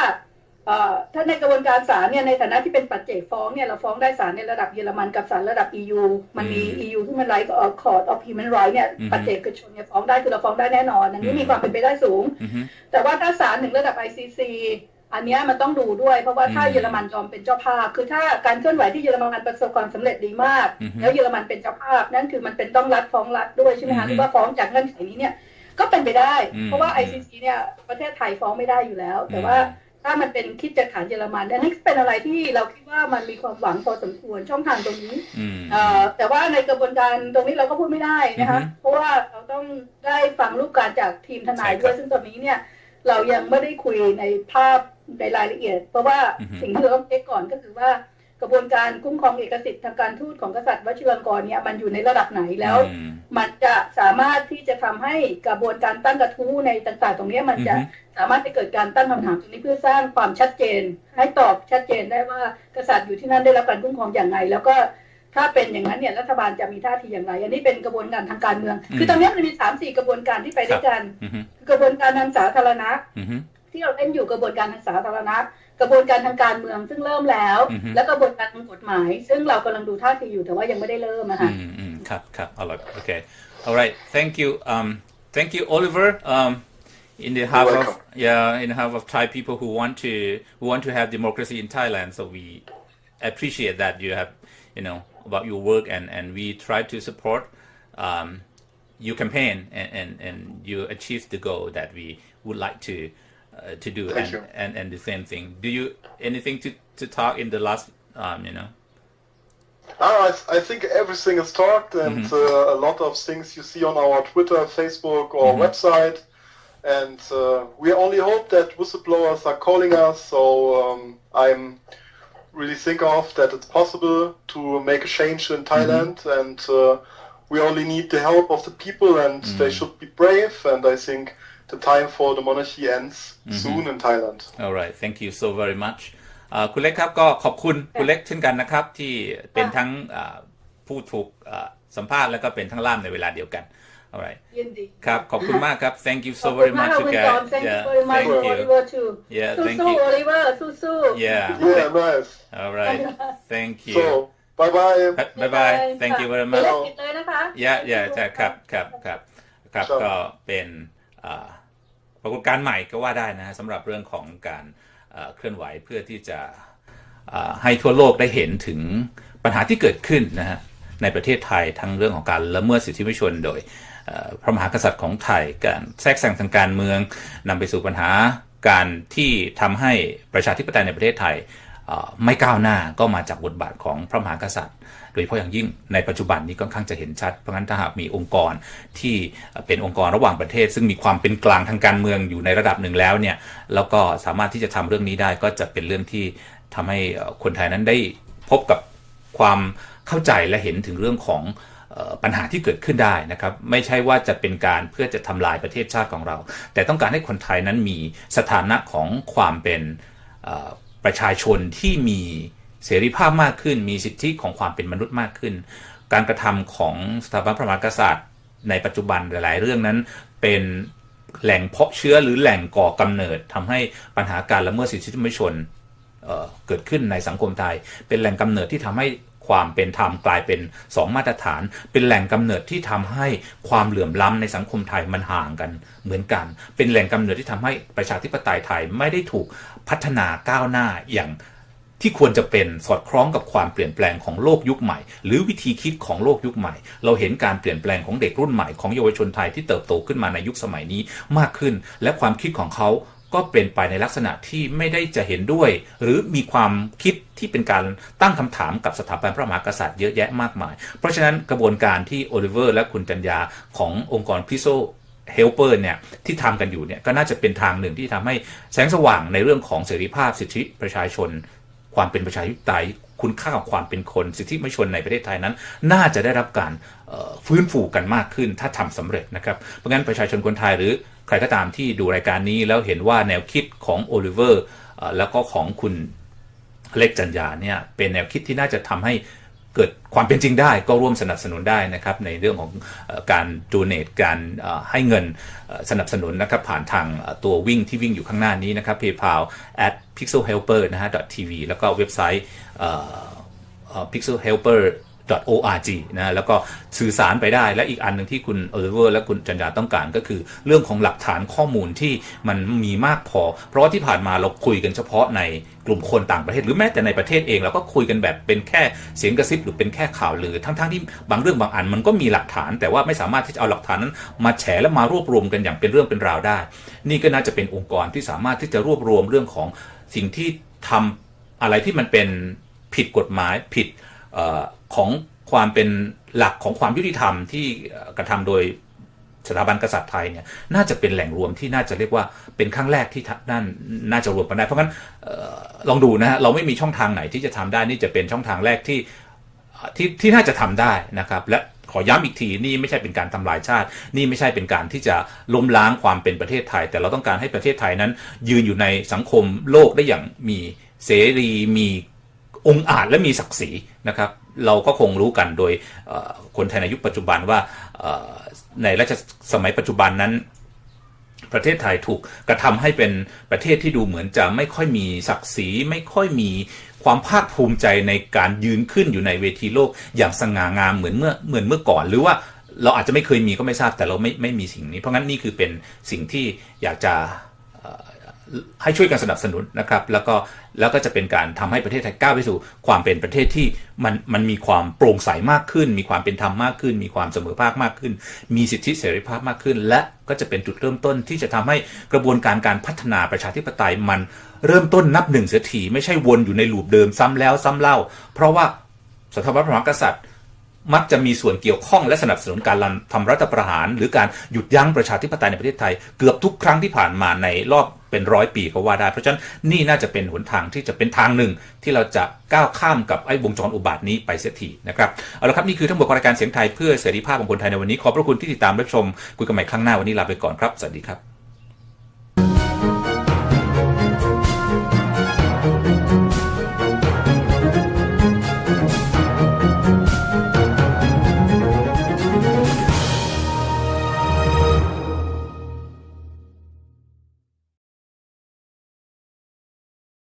ในกระบวนการศาลเนี่ยในฐานะที่เป็นปัจเจกฟ้องเนี่ยเราฟ้องได้ศาลในระดับเยอรมันกับศาลระดับ EU มันมี EU ที่มันไร้Court of Human Rights เนี่ยปัจเจกชนเนี่ยฟ้องได้คือเราฟ้องได้แน่นอนอันนี้มีความเป็นไปได้สูงแต่ว่าถ้าศาลถึงระดับ ICC อันนี้มันต้องดูด้วยเพราะว่าถ้าเยอรมันยอมเป็นเจ้าภาพคือถ้าการเคลื่อนไหวที่เยอรมันประสบความสำเร็จดีมากแล้วเยอรมันเป็นเจ้าภาพนั่นคือมันเป็นต้องรัฐฟ้องรัฐด้วยใช่ไหมคะหรือว่าฟ้องจากเงื่อนไขนี้เนี่ยก็เป็นไปได้เพราะว่า ICC เนี่ยประเทศไทยฟ้องไม่ได้อยู่แล้วแต่ว่าถ้ามันเป็นคิดจากฐานเยอรมันอันนี้เป็นอะไรที่เราคิดว่ามันมีความหวังพอสมควรช่องทางตรงนี้แต่ว่าในกระบวนการตรงนี้เราก็พูดไม่ได้นะคะเพราะว่าเราต้องได้ฟังรูปการจากทีมทนายด้วยซึ่งตอนนี้เนี่ยเรายังไม่ได้คุยในภาพในรายละเอียดเพราะว่าสิ่งที่เราต้องเช็คก่อนก็คือว่ากระบวนการคุ้มครองเอกสิทธิ์ทางการทูตของกษัตริย์วชิรลงกรณ์เนี่ยมันอยู่ในระดับไหนแล้วมันจะสามารถที่จะทำให้กระบวนการตั้งกระทู้ในต่างๆตรงนี้มันจะสามารถให้เกิดการตั้งคำถามตรงนี้เพื่อสร้างความชัดเจนให้ตอบชัดเจนได้ว่ากษัตริย์อยู่ที่นั่นได้รับการคุ้มครองอย่างไรแล้วก็ถ้าเป็นอย่างนั้นเนี่ยรัฐบาลจะมีท่าทีอย่างไรอันนี้เป็นกระบวนการทางการเมืองคือตอนนี้มันมี 3-4 กระบวนการที่ไปด้วยกันกระบวนการทางสาธารณะที่เราเล่นอยู่กระบวนการทางสาธารณะกระบวนการทางการเมืองซึ่งเริ่มแล้วและกระบวนการทางกฎหมายซึ่งเรากำลังดูท่าทีอยู่แต่ว่ายังไม่ได้เริ่มนะคะครับเอาล่ะโอเค alright thank you Oliver in the half of in the half of Thai people who want to have democracy in Thailand so we appreciate that you have about your work and we try to support your campaign and you achieve the goal that we would like to do and the same thing. Do you anything to talk in the last I think everything is talked and a lot of things you see on our Twitter, Facebook or website and we only hope that whistleblowers are calling us so I'm really think of that it's possible to make a change in Thailand and we only need the help of the people and they should be brave and I think the time for the monarchy ends soon in Thailand. All right, thank you so very much. คุณเล็กครับก็ขอบคุณคุณเล็กเช่นกันนะครับที่เป็นทั้งผู้ถูกสัมภาษณ์แล้วก็เป็นทั้งล่ามในเวลาเดียวกัน All right. ยินดีครับขอบคุณมากครับ Thank you so very much you guys. Thank you very much Oliver too. Yeah, thank you. Oliver,สู้ๆ Yeah. Nice. All right. Thank you. So, bye. Bye. Thank you very much. ติดเลยนะคะ Yeah ใช่ครับก็เป็นปรากฏการณ์ใหม่ก็ว่าได้นะฮะสำหรับเรื่องของการเคลื่อนไหวเพื่อที่จะให้ทั่วโลกได้เห็นถึงปัญหาที่เกิดขึ้นนะฮะในประเทศไทยทั้งเรื่องของการละเมิดสิทธิมนุษยชนโดยพระมหากษัตริย์ของไทยการแทรกแซงทางการเมืองนำไปสู่ปัญหาการที่ทำให้ประชาธิปไตยในประเทศไทยไม่ก้าวหน้าก็มาจากบทบาทของพระมหากษัตริย์โดยเฉพาะอย่างยิ่งในปัจจุบันนี้ค่อนข้างจะเห็นชัดเพราะงั้นถ้าหากมีองค์กรที่เป็นองค์กรระหว่างประเทศซึ่งมีความเป็นกลางทางการเมืองอยู่ในระดับหนึ่งแล้วเนี่ยแล้วก็สามารถที่จะทำเรื่องนี้ได้ก็จะเป็นเรื่องที่ทำให้คนไทยนั้นได้พบกับความเข้าใจและเห็นถึงเรื่องของปัญหาที่เกิดขึ้นได้นะครับไม่ใช่ว่าจะเป็นการเพื่อจะทำลายประเทศชาติของเราแต่ต้องการให้คนไทยนั้นมีสถานะของความเป็นประชาชนที่มีเสรีภาพมากขึ้นมีสิทธิของความเป็นมนุษย์มากขึ้นการกระทำของสถาบันพระมหากษัตริย์ในปัจจุบันหลายๆเรื่องนั้นเป็นแหล่งเพาะเชื้อหรือแหล่งก่อกำเนิดทำให้ปัญหาการละเมิดสิทธิมนุษยชนเกิดขึ้นในสังคมไทยเป็นแหล่งกำเนิดที่ทำให้ความเป็นธรรมกลายเป็น2มาตรฐานเป็นแหล่งกำเนิดที่ทำให้ความเหลื่อมล้ำในสังคมไทยมันห่างกันเหมือนกันเป็นแหล่งกำเนิดที่ทำให้ประชาธิปไตยไทยไม่ได้ถูกพัฒนาก้าวหน้าอย่างที่ควรจะเป็นสอดคล้องกับความเปลี่ยนแปลงของโลกยุคใหม่หรือวิธีคิดของโลกยุคใหม่เราเห็นการเปลี่ยนแปลงของเด็กรุ่นใหม่ของเยาวชนไทยที่เติบโตขึ้นมาในยุคสมัยนี้มากขึ้นและความคิดของเขาก็เป็นไปในลักษณะที่ไม่ได้จะเห็นด้วยหรือมีความคิดที่เป็นการตั้งคำถามกับสถาบันพระมหากษัตริย์เยอะแยะมากมายเพราะฉะนั้นกระบวนการที่โอลิเวอร์และคุณจัญญาขององค์กรพิโซเฮลเปอร์เนี่ยที่ทำกันอยู่เนี่ยก็น่าจะเป็นทางหนึ่งที่ทำให้แสงสว่างในเรื่องของเสรีภาพสิทธิประชาชนความเป็นประชาธิปไตยคุณค่าของความเป็นคนสิทธิมนุษยชนในประเทศไทยนั้นน่าจะได้รับการฟื้นฟูกันมากขึ้นถ้าทำสำเร็จนะครับเพราะงั้นประชาชนคนไทยหรือใครก็ตามที่ดูรายการนี้แล้วเห็นว่าแนวคิดของโอลิเวอร์แล้วก็ของคุณเล็กจัญญาเนี่ยเป็นแนวคิดที่น่าจะทำให้ เกิดความเป็นจริงได้ก็ร่วมสนับสนุนได้นะครับในเรื่องของการโดเนทการให้เงินสนับสนุนนะครับผ่านทางตัววิ่งที่วิ่งอยู่ข้างหน้านี้นะครับ PayPal @pixelhelper นะฮะ .tv แล้วก็เว็บไซต์ pixelhelper.org นะแล้วก็สื่อสารไปได้และอีกอันหนึ่งที่คุณโอลิเวอร์และคุณจันยาต้องการก็คือเรื่องของหลักฐานข้อมูลที่มันมีมากพอเพราะว่าที่ผ่านมาเราคุยกันเฉพาะในกลุ่มคนต่างประเทศหรือแม้แต่ในประเทศเองเราก็คุยกันแบบเป็นแค่เสียงกระซิบหรือเป็นแค่ข่าวลือทั้งที่บางเรื่องบางอันมันก็มีหลักฐานแต่ว่าไม่สามารถที่จะเอาหลักฐานนั้นมาแฉและมารวบรวมกันอย่างเป็นเรื่องเป็นราวได้นี่ก็น่าจะเป็นองค์กรที่สามารถที่จะรวบรวมเรื่องของสิ่งที่ทำอะไรที่มันเป็นผิดกฎหมายผิดของความเป็นหลักของความยุติธรรมที่กระทำโดยสถาบันกษัตริย์ไทยเนี่ยน่าจะเป็นแหล่งรวมที่น่าจะเรียกว่าเป็นครั้งแรกที่น่าจะรวมกันได้เพราะงั้นลองดูนะฮะเราไม่มีช่องทางไหนที่จะทำได้นี่จะเป็นช่องทางแรกที่น่าจะทำได้นะครับและขอย้ำอีกทีนี่ไม่ใช่เป็นการทำลายชาตินี่ไม่ใช่เป็นการที่จะล้มล้างความเป็นประเทศไทยแต่เราต้องการให้ประเทศไทยนั้นยืนอยู่ในสังคมโลกได้อย่างมีเสรีมีองค์อาจและมีศักดิ์ศรีนะครับเราก็คงรู้กันโดยคนไทยในยุคปัจจุบันว่าในรัชสมัยปัจจุบันนั้นประเทศไทยถูกกระทำให้เป็นประเทศที่ดูเหมือนจะไม่ค่อยมีศักดิ์ศรีไม่ค่อยมีความภาคภูมิใจในการยืนขึ้นอยู่ในเวทีโลกอย่างสง่างามเหมือนเมื่อก่อนหรือว่าเราอาจจะไม่เคยมีก็ไม่ทราบแต่เราไม่มีสิ่งนี้เพราะงั้นนี่คือเป็นสิ่งที่อยากจะให้ช่วยกันสนับสนุนนะครับแล้วก็จะเป็นการทำให้ประเทศไทยก้าวไปสู่ความเป็นประเทศที่มันมีความโปร่งใสมากขึ้นมีความเป็นธรรมมากขึ้นมีความเสมอภาคมากขึ้นมีสิทธิเสรีภาพมากขึ้นและก็จะเป็นจุดเริ่มต้นที่จะทำให้กระบวนการพัฒนาประชาธิปไตยมันเริ่มต้นนับหนึ่งเสียทีไม่ใช่วนอยู่ในลูปเดิมซ้ำแล้วซ้ำเล่าเพราะว่าสถาบันพระมหากษัตริย์มักจะมีส่วนเกี่ยวข้องและสนับสนุนการทำรัฐประหารหรือการหยุดยั้งประชาธิปไตยในประเทศไทยเกือบทุกครั้งที่ผ่านมาในรอบเป็น100 ปีก็ว่าได้เพราะฉะนั้นนี่น่าจะเป็นหนทางที่จะเป็นทางหนึ่งที่เราจะก้าวข้ามกับไอ้วงจรอุบาทนี้ไปเสียทีนะครับเอาละครับนี่คือทั้งหมดของรายการเสียงไทยเพื่อเสรีภาพของคนไทยในวันนี้ขอบพระคุณที่ติดตามรับชมคุยกันใหม่ครั้งหน้าวันนี้ลาไปก่อนครับสวัสดีครับ